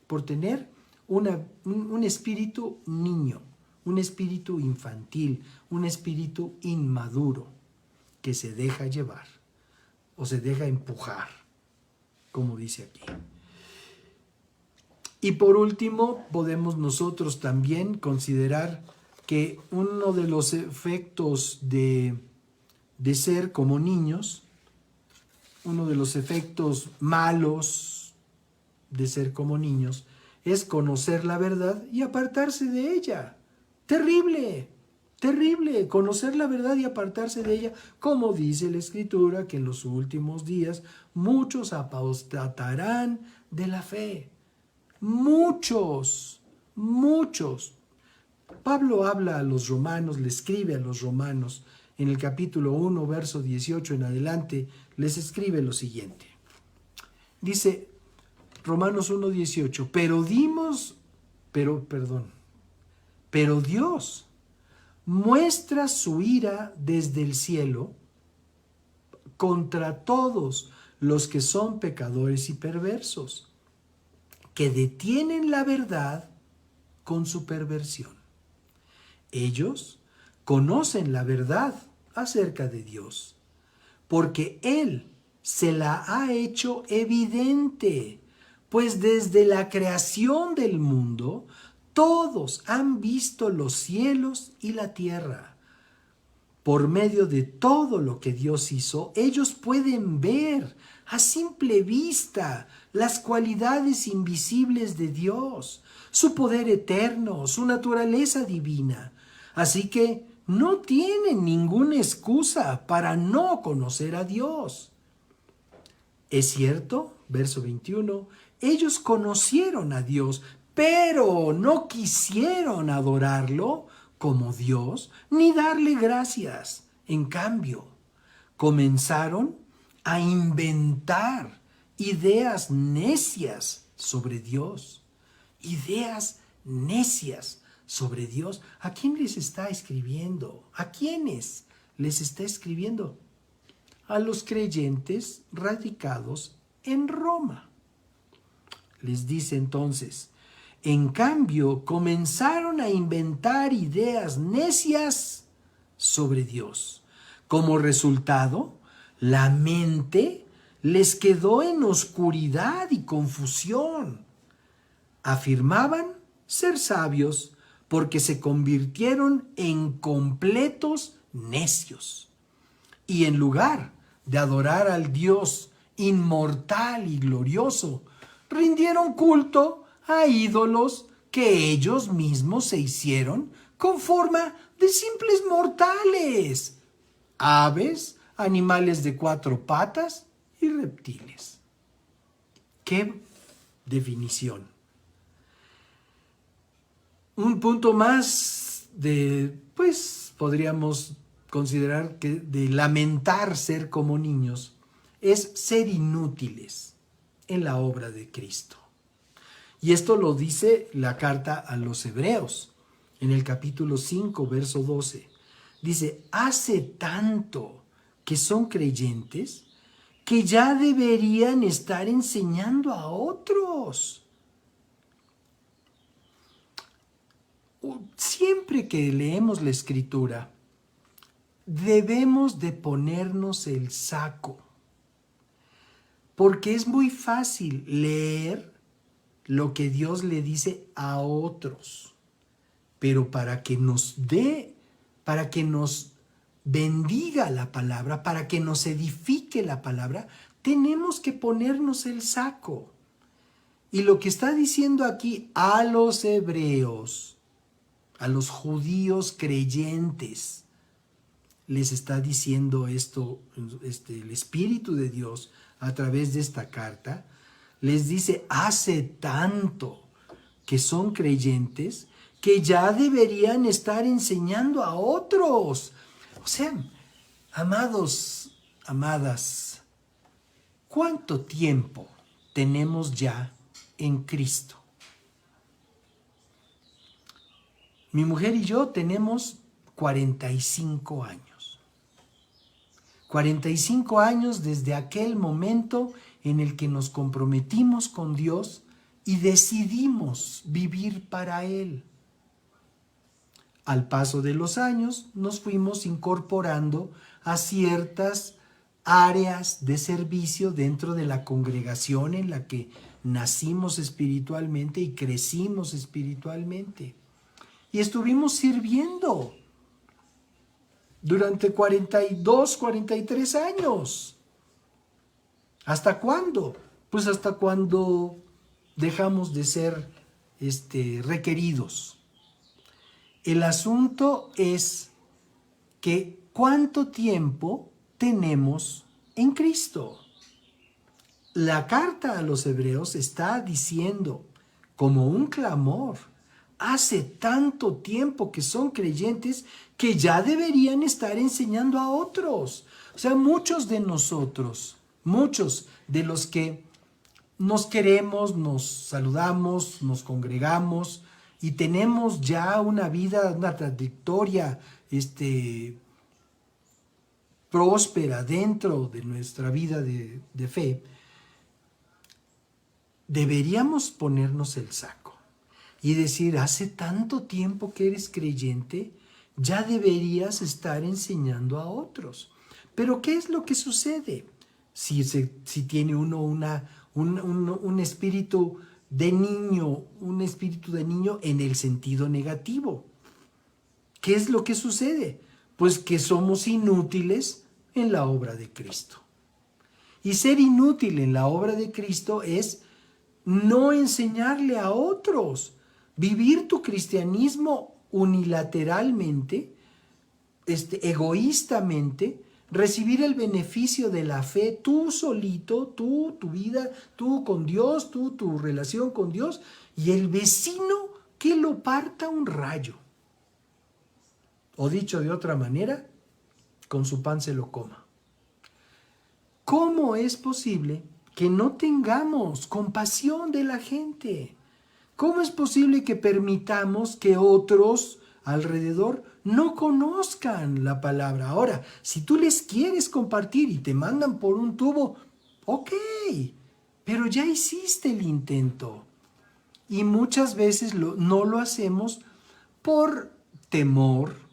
por tener un espíritu niño, un espíritu infantil, un espíritu inmaduro, que se deja llevar o se deja empujar, como dice aquí. Y por último, podemos nosotros también considerar que uno de los efectos de ser como niños, uno de los efectos malos de ser como niños, es conocer la verdad y apartarse de ella. Terrible, terrible, conocer la verdad y apartarse de ella, como dice la Escritura, que en los últimos días muchos apostatarán de la fe. Muchos. Pablo habla a los romanos, le escribe a los romanos, en el capítulo 1, verso 18 en adelante, les escribe lo siguiente. Dice, Romanos 1, 18, pero Dios muestra su ira desde el cielo contra todos los que son pecadores y perversos, que detienen la verdad con su perversión. Ellos conocen la verdad acerca de Dios, porque Él se la ha hecho evidente, pues desde la creación del mundo, todos han visto los cielos y la tierra. Por medio de todo lo que Dios hizo, ellos pueden ver a simple vista las cualidades invisibles de Dios, su poder eterno, su naturaleza divina. Así que no tienen ninguna excusa para no conocer a Dios. Es cierto, verso 21, ellos conocieron a Dios, pero no quisieron adorarlo como Dios ni darle gracias. En cambio, comenzaron a inventar ideas necias sobre Dios. Ideas necias sobre Dios. ¿A quién les está escribiendo? ¿A quiénes les está escribiendo? A los creyentes radicados en Roma. Les dice entonces, en cambio, comenzaron a inventar ideas necias sobre Dios. Como resultado, la mente les quedó en oscuridad y confusión. Afirmaban ser sabios porque se convirtieron en completos necios. Y en lugar de adorar al Dios inmortal y glorioso, rindieron culto a ídolos que ellos mismos se hicieron con forma de simples mortales, aves, animales de 4 patas y reptiles. ¡Qué definición! Un punto más podríamos considerar que de lamentar ser como niños es ser inútiles en la obra de Cristo. Y esto lo dice la carta a los Hebreos, en el capítulo 5, verso 12. Dice, hace tanto que son creyentes que ya deberían estar enseñando a otros. Siempre que leemos la Escritura, debemos de ponernos el saco, porque es muy fácil leer lo que Dios le dice a otros, pero para que nos bendiga la palabra, para que nos edifique la palabra, tenemos que ponernos el saco. Y lo que está diciendo aquí a los hebreos, a los judíos creyentes, les está diciendo esto, el Espíritu de Dios a través de esta carta, les dice, hace tanto que son creyentes que ya deberían estar enseñando a otros. O sea, amados, amadas, ¿Cuánto tiempo tenemos ya en Cristo? Mi mujer y yo tenemos 45 años. 45 años desde aquel momento en el que nos comprometimos con Dios y decidimos vivir para Él. Al paso de los años nos fuimos incorporando a ciertas áreas de servicio dentro de la congregación en la que nacimos espiritualmente y crecimos espiritualmente. Y estuvimos sirviendo durante 42, 43 años. ¿Hasta cuándo? Pues hasta cuando dejamos de ser requeridos. El asunto es que ¿cuánto tiempo tenemos en Cristo? La carta a los Hebreos está diciendo como un clamor: hace tanto tiempo que son creyentes que ya deberían estar enseñando a otros. O sea, muchos de nosotros, muchos de los que nos queremos, nos saludamos, nos congregamos y tenemos ya una vida, una trayectoria próspera dentro de nuestra vida de fe, deberíamos ponernos el saco y decir: hace tanto tiempo que eres creyente, ya deberías estar enseñando a otros. Pero ¿qué es lo que sucede? Si tiene uno un espíritu de niño, en el sentido negativo. ¿Qué es lo que sucede? Pues que somos inútiles en la obra de Cristo. Y ser inútil en la obra de Cristo es no enseñarle a otros. Vivir tu cristianismo unilateralmente, egoístamente, recibir el beneficio de la fe tú solito, tu vida, tú con Dios, tu relación con Dios, y el vecino que lo parta un rayo. O dicho de otra manera, con su pan se lo coma. ¿Cómo es posible que no tengamos compasión de la gente? ¿Cómo es posible que permitamos que otros alrededor no conozcan la palabra? Ahora, si tú les quieres compartir y te mandan por un tubo, ok, pero ya hiciste el intento. Y muchas veces no lo hacemos por temor,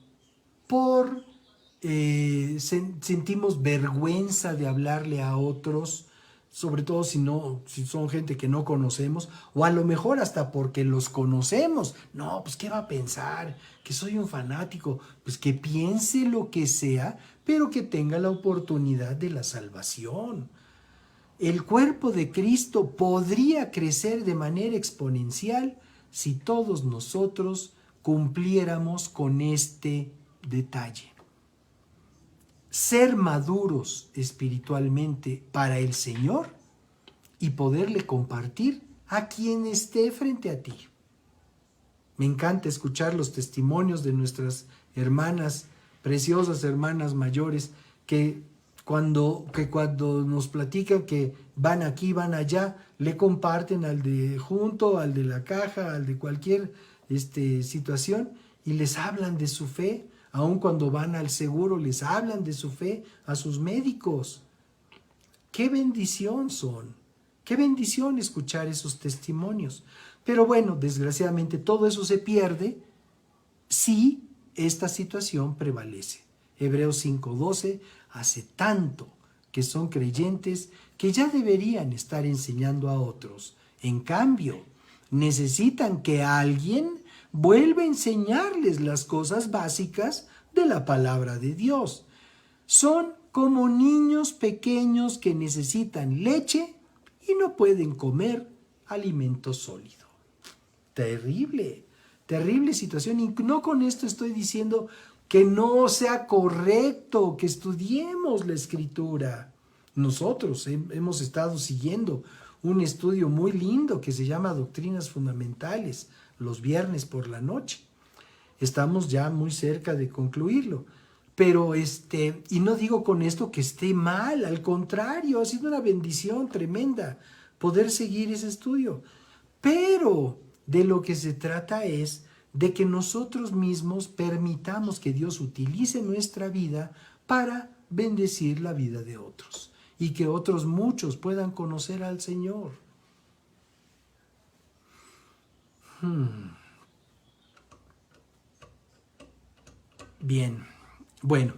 sentimos vergüenza de hablarle a otros, sobre todo si son gente que no conocemos, o a lo mejor hasta porque los conocemos. No, pues ¿qué va a pensar? Que soy un fanático. Pues que piense lo que sea, pero que tenga la oportunidad de la salvación. El cuerpo de Cristo podría crecer de manera exponencial si todos nosotros cumpliéramos con este detalle. Ser maduros espiritualmente para el Señor y poderle compartir a quien esté frente a ti. Me encanta escuchar los testimonios de nuestras hermanas, preciosas hermanas mayores, que cuando nos platican que van aquí, van allá, le comparten al de junto, al de la caja, al de cualquier situación, y les hablan de su fe. Aun cuando van al seguro, les hablan de su fe a sus médicos. ¡Qué bendición son! ¡Qué bendición escuchar esos testimonios! Pero bueno, desgraciadamente todo eso se pierde si esta situación prevalece. Hebreos 5:12, hace tanto que son creyentes que ya deberían estar enseñando a otros. En cambio, necesitan que alguien vuelve a enseñarles las cosas básicas de la palabra de Dios. Son como niños pequeños que necesitan leche y no pueden comer alimento sólido. Terrible, terrible situación. Y no con esto estoy diciendo que no sea correcto que estudiemos la Escritura. Nosotros hemos estado siguiendo un estudio muy lindo que se llama Doctrinas Fundamentales, los viernes por la noche. Estamos ya muy cerca de concluirlo. Pero y no digo con esto que esté mal, al contrario, ha sido una bendición tremenda poder seguir ese estudio. Pero de lo que se trata es de que nosotros mismos permitamos que Dios utilice nuestra vida para bendecir la vida de otros y que otros muchos puedan conocer al Señor. Bien, bueno,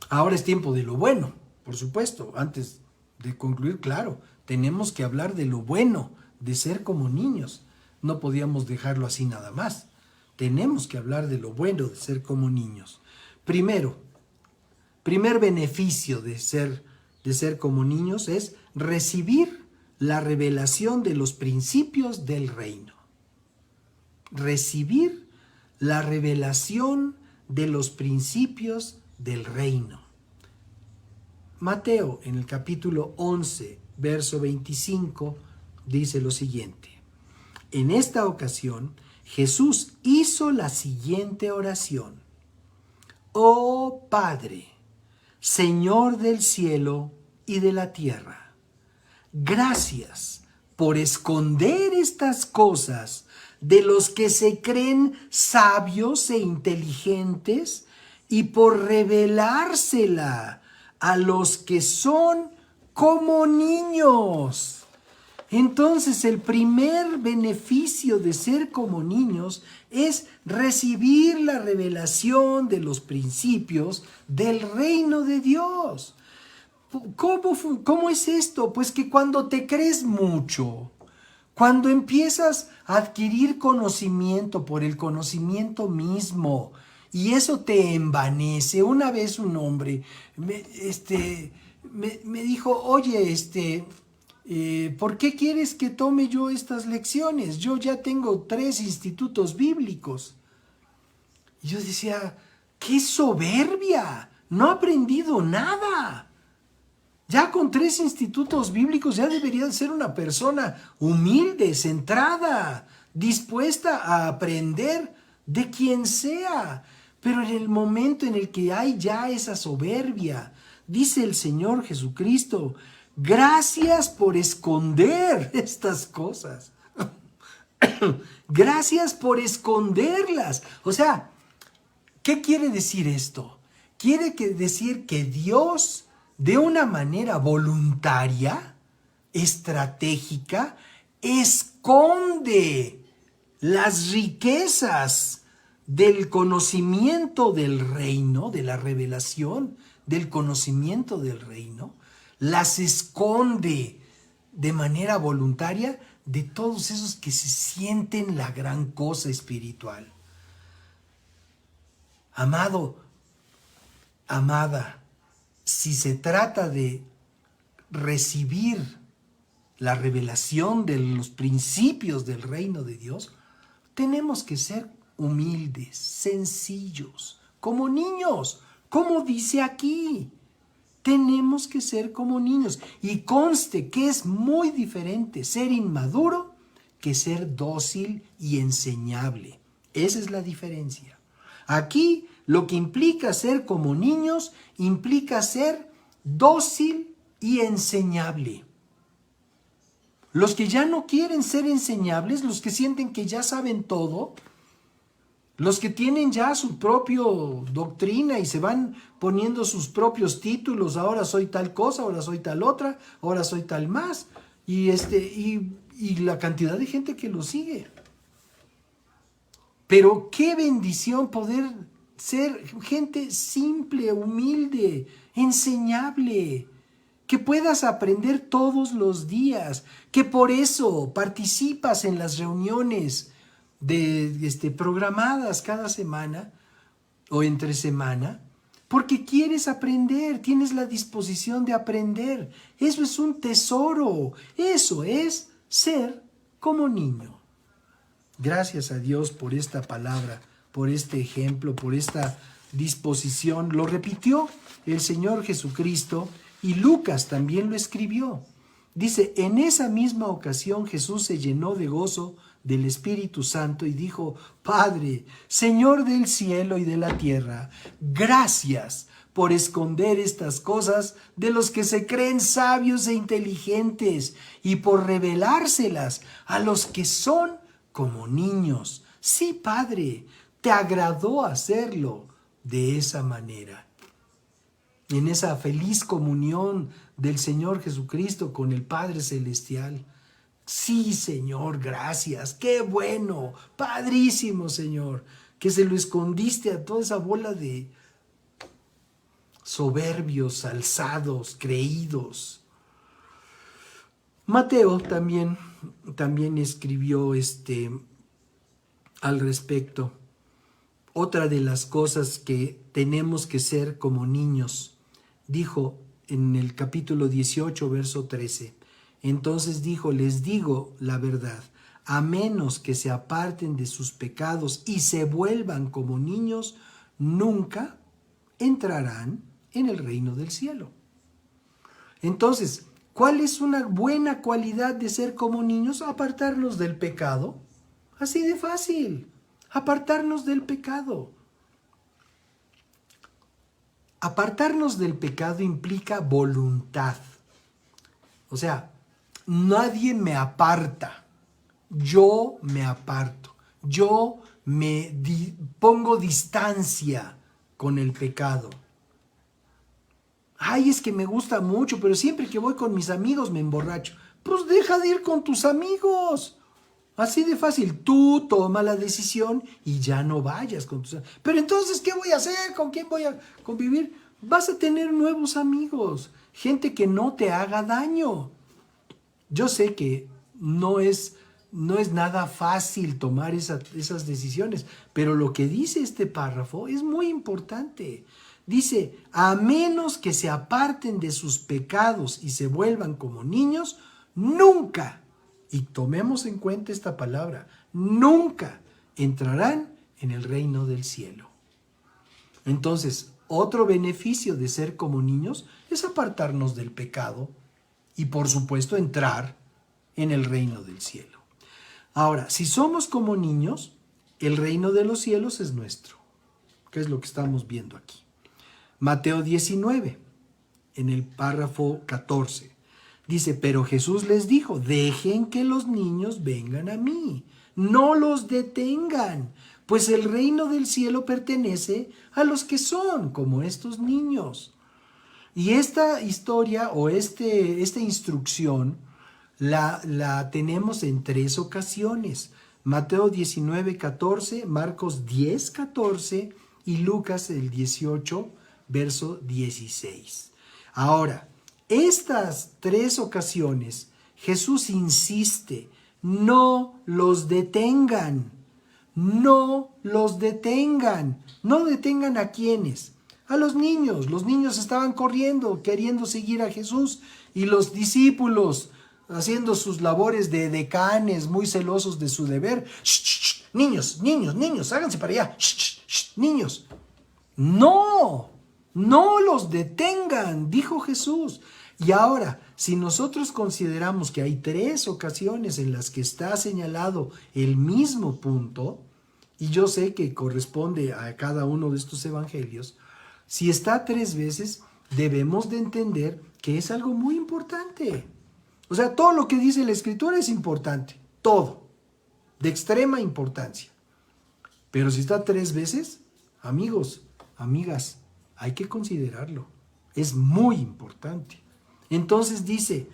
ahora es tiempo de lo bueno, por supuesto. Antes de concluir, claro, tenemos que hablar de lo bueno, de ser como niños. No podíamos dejarlo así nada más. Tenemos que hablar de lo bueno de ser como niños. Primer beneficio de ser como niños es recibir la revelación de los principios del reino. Recibir la revelación de los principios del reino. Mateo, en el capítulo 11, verso 25, dice lo siguiente. En esta ocasión, Jesús hizo la siguiente oración. Oh Padre, Señor del cielo y de la tierra, gracias por esconder estas cosas de los que se creen sabios e inteligentes y por revelársela a los que son como niños. Entonces, el primer beneficio de ser como niños es recibir la revelación de los principios del reino de Dios. ¿Cómo es esto? Pues que cuando te crees mucho, cuando empiezas a adquirir conocimiento por el conocimiento mismo, y eso te envanece. Una vez un hombre me dijo, oye, ¿por qué quieres que tome yo estas lecciones? Yo ya tengo 3 institutos bíblicos. Y yo decía, ¡qué soberbia! No he aprendido nada. Ya con 3 institutos bíblicos ya debería ser una persona humilde, centrada, dispuesta a aprender de quien sea. Pero en el momento en el que hay ya esa soberbia, dice el Señor Jesucristo, gracias por esconder estas cosas. Gracias por esconderlas. O sea, ¿qué quiere decir esto? Quiere decir que Dios, de una manera voluntaria, estratégica, esconde las riquezas del conocimiento del reino, de la revelación del conocimiento del reino, las esconde de manera voluntaria de todos esos que se sienten la gran cosa espiritual. Amado, amada, si se trata de recibir la revelación de los principios del reino de Dios, tenemos que ser humildes, sencillos, como niños, como dice aquí. Tenemos que ser como niños. Y conste que es muy diferente ser inmaduro que ser dócil y enseñable. Esa es la diferencia. Aquí lo que implica ser como niños implica ser dócil y enseñable. Los que ya no quieren ser enseñables, los que sienten que ya saben todo, los que tienen ya su propia doctrina y se van poniendo sus propios títulos, ahora soy tal cosa, ahora soy tal otra, ahora soy tal más, y la cantidad de gente que lo sigue. Pero qué bendición poder ser gente simple, humilde, enseñable, que puedas aprender todos los días, que por eso participas en las reuniones programadas cada semana o entre semana, porque quieres aprender, tienes la disposición de aprender. Eso es un tesoro, eso es ser como niño. Gracias a Dios por esta palabra, por este ejemplo, por esta disposición. Lo repitió el Señor Jesucristo y Lucas también lo escribió. Dice, en esa misma ocasión Jesús se llenó de gozo del Espíritu Santo y dijo, Padre, Señor del cielo y de la tierra, gracias por esconder estas cosas de los que se creen sabios e inteligentes y por revelárselas a los que son como niños. Sí, Padre, te agradó hacerlo de esa manera. En esa feliz comunión del Señor Jesucristo con el Padre Celestial. Sí, Señor, gracias. Qué bueno, padrísimo, Señor, que se lo escondiste a toda esa bola de soberbios, alzados, creídos. Mateo también escribió al respecto. Otra de las cosas que tenemos que ser como niños, dijo en el capítulo 18, verso 13. Entonces dijo, les digo la verdad, a menos que se aparten de sus pecados y se vuelvan como niños, nunca entrarán en el reino del cielo. Entonces, ¿cuál es una buena cualidad de ser como niños? Apartarnos del pecado. Así de fácil. Apartarnos del pecado. Apartarnos del pecado implica voluntad. O sea, nadie me aparta. Yo me aparto. Yo me pongo distancia con el pecado. Ay, es que me gusta mucho, pero siempre que voy con mis amigos me emborracho. Pues deja de ir con tus amigos. Así de fácil. Tú toma la decisión y ya no vayas con tus amigos. Pero entonces, ¿qué voy a hacer? ¿Con quién voy a convivir? Vas a tener nuevos amigos. Gente que no te haga daño. Yo sé que no es nada fácil tomar esas decisiones, pero lo que dice este párrafo es muy importante. Dice, a menos que se aparten de sus pecados y se vuelvan como niños, nunca, y tomemos en cuenta esta palabra, nunca entrarán en el reino del cielo. Entonces, otro beneficio de ser como niños es apartarnos del pecado y, por supuesto, entrar en el reino del cielo. Ahora, si somos como niños, el reino de los cielos es nuestro, que es lo que estamos viendo aquí. Mateo 19, en el párrafo 14, dice, pero Jesús les dijo, dejen que los niños vengan a mí, no los detengan, pues el reino del cielo pertenece a los que son como estos niños. Y esta historia o esta instrucción la tenemos en 3 ocasiones. Mateo 19, 14, Marcos 10, 14 y Lucas el 18, verso 16. Ahora, estas 3 ocasiones, Jesús insiste, no los detengan, no los detengan. ¿No detengan a quiénes? A los niños. Los niños estaban corriendo, queriendo seguir a Jesús, y los discípulos haciendo sus labores de decanes, muy celosos de su deber. ¡Shh, shh! Niños, niños, niños, háganse para allá. ¡Shh, shh, shh! Niños. No los detengan, dijo Jesús. Y ahora, si nosotros consideramos que hay 3 ocasiones en las que está señalado el mismo punto, y yo sé que corresponde a cada uno de estos evangelios, si está 3 veces, debemos de entender que es algo muy importante. O sea, todo lo que dice la Escritura es importante, todo, de extrema importancia. Pero si está 3 veces, amigos, amigas, hay que considerarlo. Es muy importante. Entonces dice,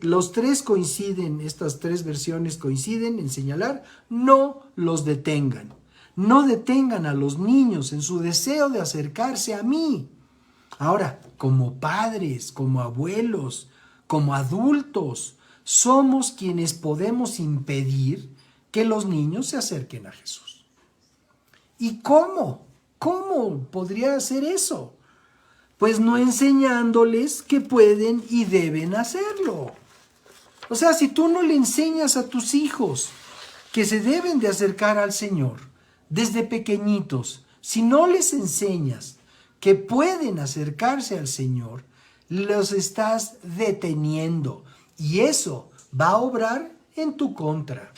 los 3 coinciden, estas 3 versiones coinciden en señalar, no los detengan. No detengan a los niños en su deseo de acercarse a mí. Ahora, como padres, como abuelos, como adultos, somos quienes podemos impedir que los niños se acerquen a Jesús. ¿Y cómo? ¿Cómo podría hacer eso? Pues no enseñándoles que pueden y deben hacerlo. O sea, si tú no le enseñas a tus hijos que se deben de acercar al Señor desde pequeñitos, si no les enseñas que pueden acercarse al Señor, los estás deteniendo y eso va a obrar en tu contra.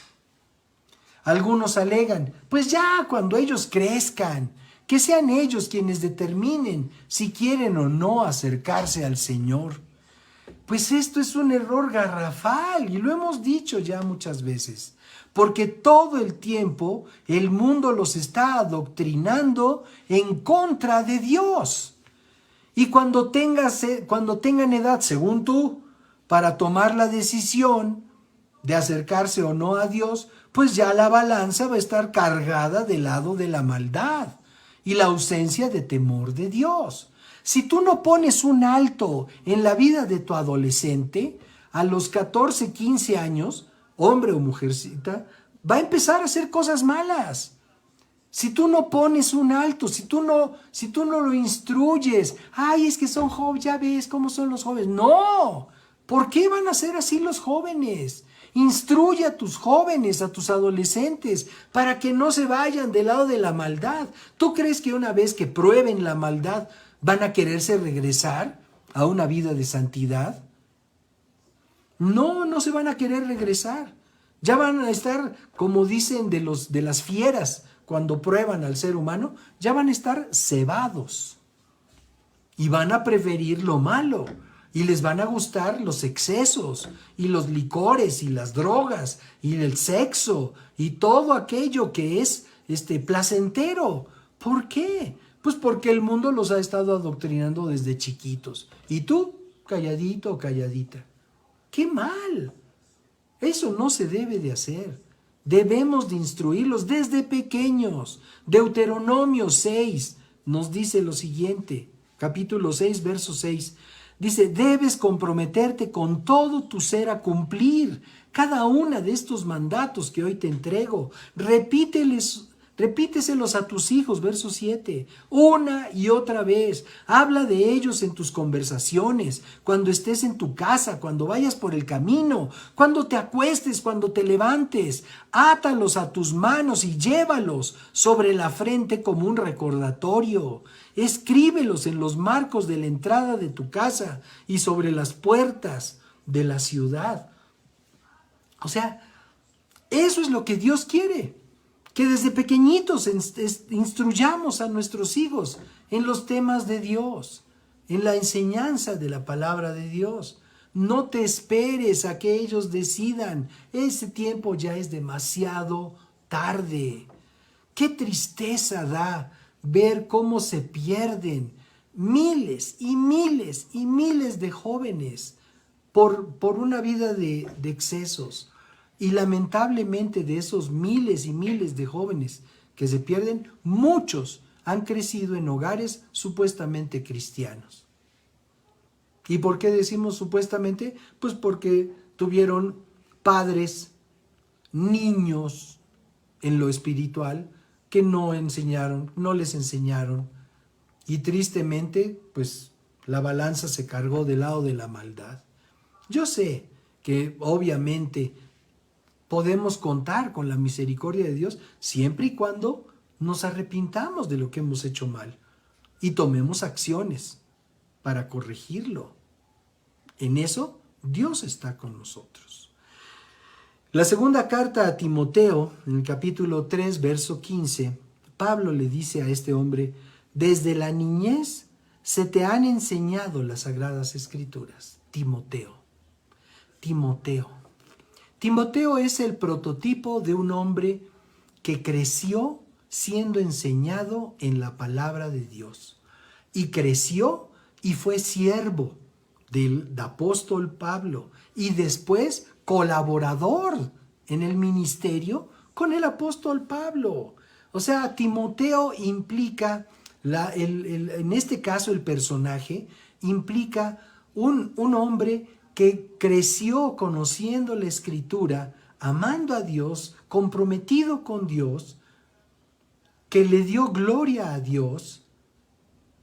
Algunos alegan, pues ya cuando ellos crezcan, que sean ellos quienes determinen si quieren o no acercarse al Señor. Pues esto es un error garrafal y lo hemos dicho ya muchas veces, porque todo el tiempo el mundo los está adoctrinando en contra de Dios. Y cuando tengan edad, según tú, para tomar la decisión de acercarse o no a Dios, pues ya la balanza va a estar cargada del lado de la maldad y la ausencia de temor de Dios. Si tú no pones un alto en la vida de tu adolescente, a los 14, 15 años, hombre o mujercita, va a empezar a hacer cosas malas. Si tú no pones un alto, si tú no lo instruyes, ay, es que son jóvenes, ya ves cómo son los jóvenes. No, ¿por qué van a ser así los jóvenes? Instruye a tus jóvenes, a tus adolescentes, para que no se vayan del lado de la maldad. ¿Tú crees que una vez que prueben la maldad van a quererse regresar a una vida de santidad? No, no se van a querer regresar. Ya van a estar, como dicen de las fieras, cuando prueban al ser humano, ya van a estar cebados. Y van a preferir lo malo. Y les van a gustar los excesos, y los licores, y las drogas, y el sexo, y todo aquello que es placentero. ¿Por qué? Pues porque el mundo los ha estado adoctrinando desde chiquitos. Y tú, calladito o calladita. ¡Qué mal! Eso no se debe de hacer. Debemos de instruirlos desde pequeños. Deuteronomio 6 nos dice lo siguiente, capítulo 6, verso 6. Dice, debes comprometerte con todo tu ser a cumplir cada una de estos mandatos que hoy te entrego. Repíteselos a tus hijos, verso 7, una y otra vez. Habla de ellos en tus conversaciones, cuando estés en tu casa, cuando vayas por el camino, cuando te acuestes, cuando te levantes. Átalos a tus manos y llévalos sobre la frente como un recordatorio. Escríbelos en los marcos de la entrada de tu casa y sobre las puertas de la ciudad. O sea, eso es lo que Dios quiere. Que desde pequeñitos instruyamos a nuestros hijos en los temas de Dios, en la enseñanza de la palabra de Dios. No te esperes a que ellos decidan. Ese tiempo ya es demasiado tarde. Qué tristeza da ver cómo se pierden miles y miles y miles de jóvenes por una vida de excesos. Y lamentablemente de esos miles y miles de jóvenes que se pierden, muchos han crecido en hogares supuestamente cristianos. ¿Y por qué decimos supuestamente? Pues porque tuvieron padres, niños en lo espiritual que no les enseñaron. Y tristemente, pues la balanza se cargó del lado de la maldad. Yo sé que obviamente podemos contar con la misericordia de Dios siempre y cuando nos arrepintamos de lo que hemos hecho mal y tomemos acciones para corregirlo. En eso Dios está con nosotros. La segunda carta a Timoteo, en el capítulo 3, verso 15, Pablo le dice a este hombre, desde la niñez se te han enseñado las sagradas escrituras. Timoteo. Timoteo es el prototipo de un hombre que creció siendo enseñado en la palabra de Dios. Y creció y fue siervo del apóstol Pablo. Y después colaborador en el ministerio con el apóstol Pablo. O sea, Timoteo implica, en este caso el personaje, implica un hombre que creció conociendo la Escritura, amando a Dios, comprometido con Dios, que le dio gloria a Dios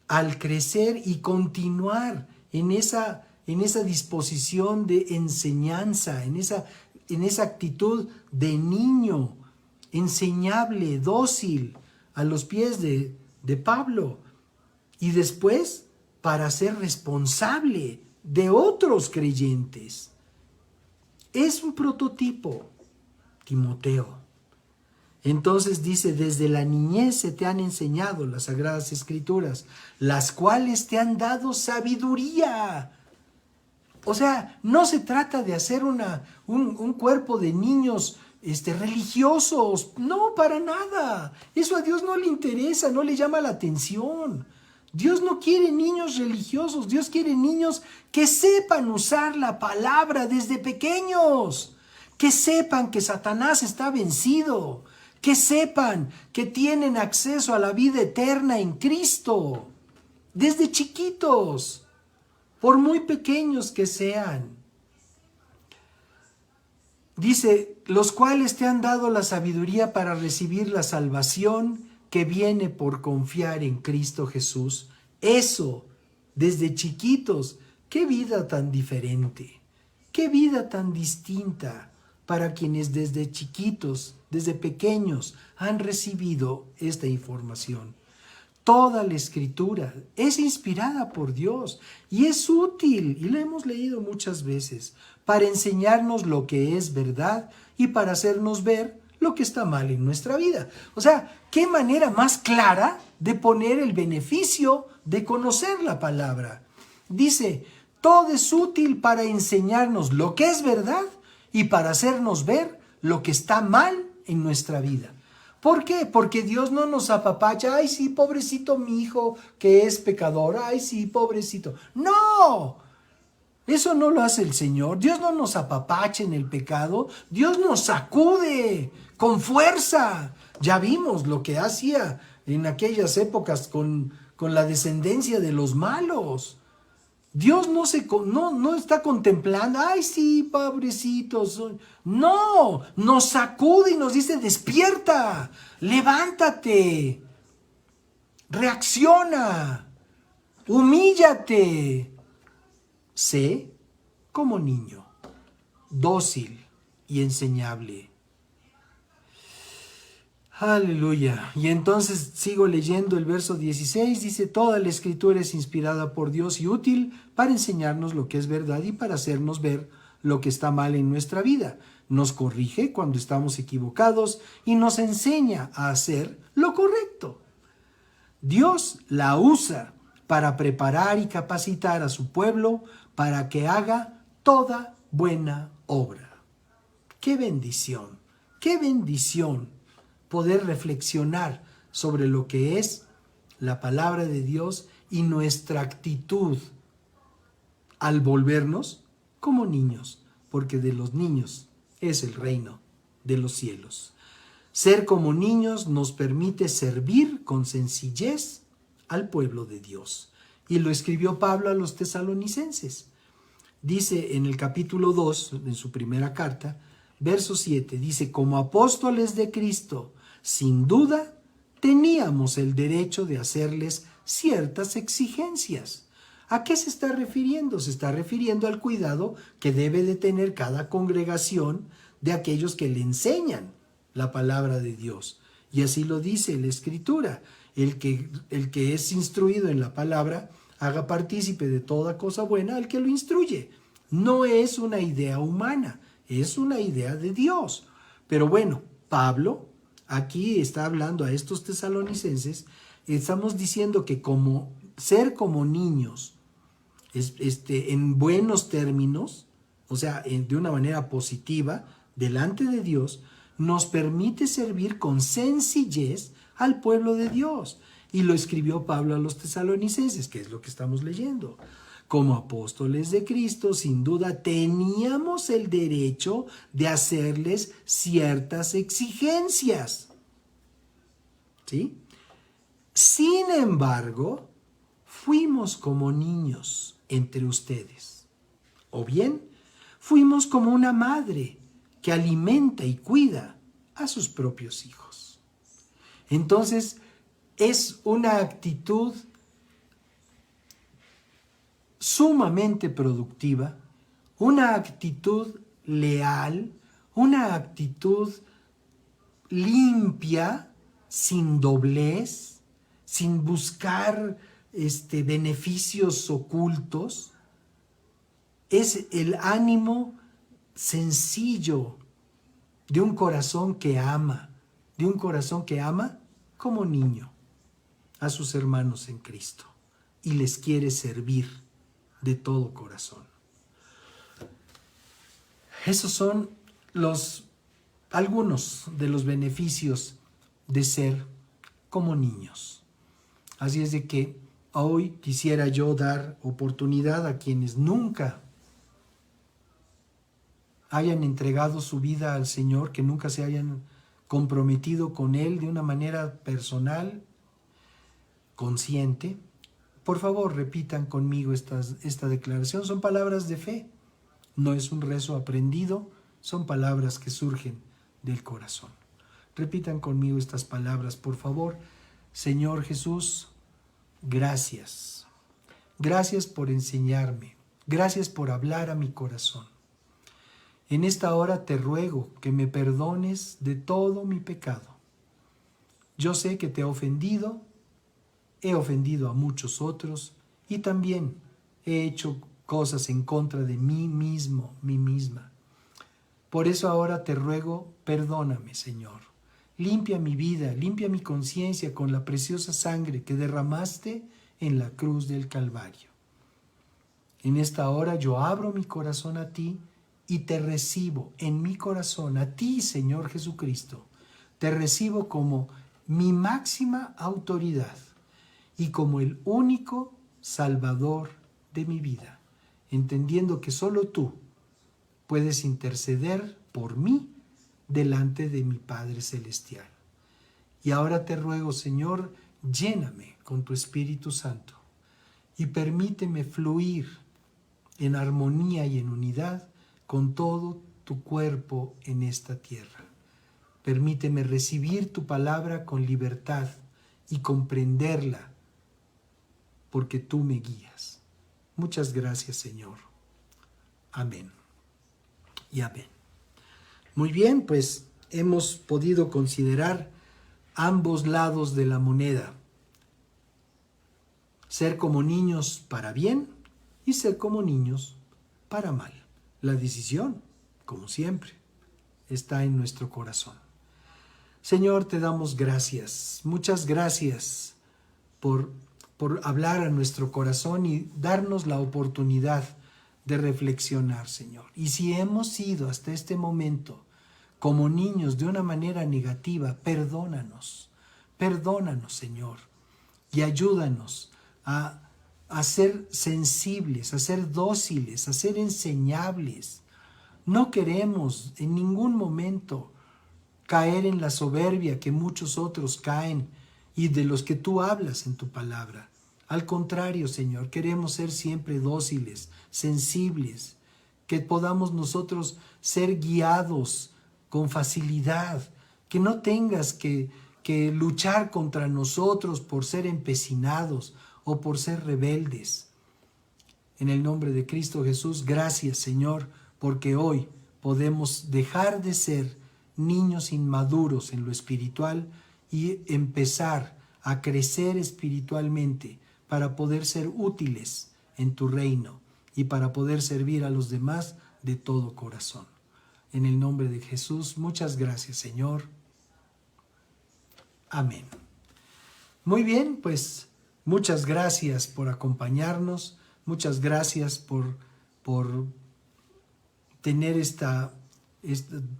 al crecer y continuar en esa disposición de enseñanza, en esa actitud de niño, enseñable, dócil, a los pies de Pablo. Y después, para ser responsable de otros creyentes. Es un prototipo, Timoteo. Entonces dice, desde la niñez se te han enseñado las Sagradas Escrituras, las cuales te han dado sabiduría. O sea, no se trata de hacer un cuerpo de niños religiosos. No, para nada. Eso a Dios no le interesa, no le llama la atención. Dios no quiere niños religiosos. Dios quiere niños que sepan usar la palabra desde pequeños. Que sepan que Satanás está vencido. Que sepan que tienen acceso a la vida eterna en Cristo. Desde chiquitos. Por muy pequeños que sean. Dice, los cuales te han dado la sabiduría para recibir la salvación que viene por confiar en Cristo Jesús. Eso, desde chiquitos, qué vida tan diferente, qué vida tan distinta para quienes desde chiquitos, desde pequeños, han recibido esta información. Toda la Escritura es inspirada por Dios y es útil, y la hemos leído muchas veces, para enseñarnos lo que es verdad y para hacernos ver lo que está mal en nuestra vida. O sea, ¿qué manera más clara de poner el beneficio de conocer la palabra? Dice, todo es útil para enseñarnos lo que es verdad y para hacernos ver lo que está mal en nuestra vida. ¿Por qué? Porque Dios no nos apapacha. Ay, sí, pobrecito mi hijo que es pecador. Ay, sí, pobrecito. ¡No! Eso no lo hace el Señor. Dios no nos apapacha en el pecado. Dios nos sacude con fuerza. Ya vimos lo que hacía en aquellas épocas con la descendencia de los malos. Dios no está contemplando, ay sí, pobrecitos. No, nos sacude y nos dice, despierta, levántate, reacciona, humíllate. Sé como niño, dócil y enseñable. Aleluya. Y entonces sigo leyendo el verso 16, dice, toda la Escritura es inspirada por Dios y útil para enseñarnos lo que es verdad y para hacernos ver lo que está mal en nuestra vida. Nos corrige cuando estamos equivocados y nos enseña a hacer lo correcto. Dios la usa para preparar y capacitar a su pueblo para que haga toda buena obra. ¡Qué bendición! ¡Qué bendición! Poder reflexionar sobre lo que es la palabra de Dios y nuestra actitud al volvernos como niños, porque de los niños es el reino de los cielos. Ser como niños nos permite servir con sencillez al pueblo de Dios. Y lo escribió Pablo a los tesalonicenses. Dice en el capítulo 2, en su primera carta, verso 7, dice, como apóstoles de Cristo, sin duda, teníamos el derecho de hacerles ciertas exigencias. ¿A qué se está refiriendo? Se está refiriendo al cuidado que debe de tener cada congregación de aquellos que le enseñan la palabra de Dios. Y así lo dice la Escritura. El que es instruido en la palabra, haga partícipe de toda cosa buena al que lo instruye. No es una idea humana, es una idea de Dios. Pero bueno, Pablo aquí está hablando a estos tesalonicenses, estamos diciendo que ser como niños, en buenos términos, o sea, de una manera positiva, delante de Dios, nos permite servir con sencillez al pueblo de Dios. Y lo escribió Pablo a los tesalonicenses, que es lo que estamos leyendo. Como apóstoles de Cristo, sin duda teníamos el derecho de hacerles ciertas exigencias. ¿Sí? Sin embargo, fuimos como niños entre ustedes. O bien, fuimos como una madre que alimenta y cuida a sus propios hijos. Entonces, es una actitud sumamente productiva, una actitud leal, una actitud limpia, sin doblez, sin buscar beneficios ocultos. Es el ánimo sencillo de un corazón que ama, de un corazón que ama como niño a sus hermanos en Cristo y les quiere servir de todo corazón. Esos son algunos de los beneficios de ser como niños. Así es de que hoy quisiera yo dar oportunidad a quienes nunca hayan entregado su vida al Señor, que nunca se hayan comprometido con Él de una manera personal, consciente. Por favor, repitan conmigo esta declaración. Son palabras de fe. No es un rezo aprendido, son palabras que surgen del corazón. Repitan conmigo estas palabras, por favor. Señor Jesús, gracias. Gracias por enseñarme. Gracias por hablar a mi corazón. En esta hora te ruego que me perdones de todo mi pecado. Yo sé que te he ofendido a muchos otros y también he hecho cosas en contra de mí mismo, mí misma. Por eso ahora te ruego, perdóname, Señor. Limpia mi vida, limpia mi conciencia con la preciosa sangre que derramaste en la cruz del Calvario. En esta hora yo abro mi corazón a ti y te recibo en mi corazón, a ti, Señor Jesucristo. Te recibo como mi máxima autoridad y como el único Salvador de mi vida, entendiendo que solo tú puedes interceder por mí delante de mi Padre Celestial. Y ahora te ruego, Señor, lléname con tu Espíritu Santo y permíteme fluir en armonía y en unidad con todo tu cuerpo en esta tierra. Permíteme recibir tu palabra con libertad y comprenderla, porque tú me guías. Muchas gracias, Señor. Amén y amén. Muy bien, pues hemos podido considerar ambos lados de la moneda. Ser como niños para bien y ser como niños para mal. La decisión, como siempre, está en nuestro corazón. Señor, te damos gracias. Muchas gracias por hablar a nuestro corazón y darnos la oportunidad de reflexionar, Señor. Y si hemos sido hasta este momento como niños de una manera negativa, perdónanos. Perdónanos, Señor. Y ayúdanos a ser sensibles, a ser dóciles, a ser enseñables. No queremos en ningún momento caer en la soberbia que muchos otros caen y de los que tú hablas en tu palabra. Al contrario, Señor, queremos ser siempre dóciles, sensibles, que podamos nosotros ser guiados con facilidad, que no tengas que luchar contra nosotros por ser empecinados o por ser rebeldes. En el nombre de Cristo Jesús, gracias, Señor, porque hoy podemos dejar de ser niños inmaduros en lo espiritual y empezar a crecer espiritualmente para poder ser útiles en tu reino y para poder servir a los demás de todo corazón. En el nombre de Jesús, muchas gracias, Señor. Amén. Muy bien, pues muchas gracias por acompañarnos, muchas gracias por tener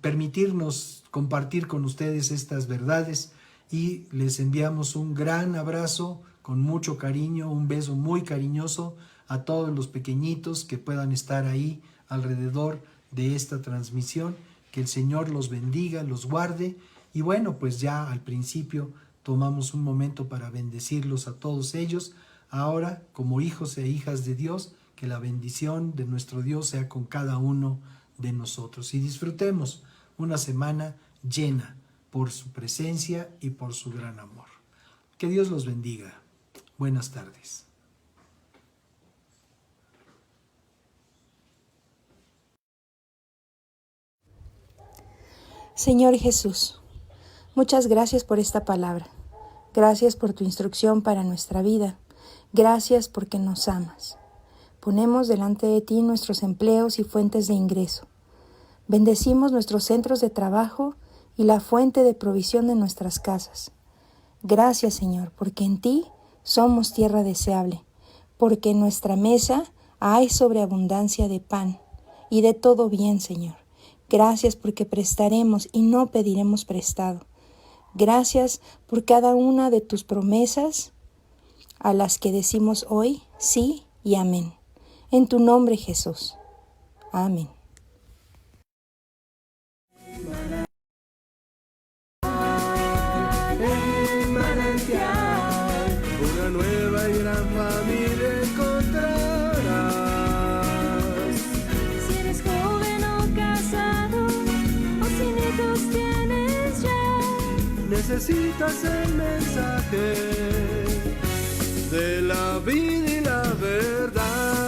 permitirnos compartir con ustedes estas verdades y les enviamos un gran abrazo con mucho cariño, un beso muy cariñoso a todos los pequeñitos que puedan estar ahí alrededor de esta transmisión. Que el Señor los bendiga, los guarde. Y bueno, pues ya al principio tomamos un momento para bendecirlos a todos ellos. Ahora, como hijos e hijas de Dios, que la bendición de nuestro Dios sea con cada uno de nosotros. Y disfrutemos una semana llena por su presencia y por su gran amor. Que Dios los bendiga. Buenas tardes. Señor Jesús, muchas gracias por esta palabra. Gracias por tu instrucción para nuestra vida. Gracias porque nos amas. Ponemos delante de ti nuestros empleos y fuentes de ingreso. Bendecimos nuestros centros de trabajo y la fuente de provisión de nuestras casas. Gracias, Señor, porque en ti somos tierra deseable, porque en nuestra mesa hay sobreabundancia de pan y de todo bien, Señor. Gracias porque prestaremos y no pediremos prestado. Gracias por cada una de tus promesas a las que decimos hoy sí y amén. En tu nombre, Jesús. Amén. En manantial, una nueva y gran familia encontrarás. Si eres joven o casado, o sin hijos tienes ya, Necesitas el mensaje de la vida y la verdad.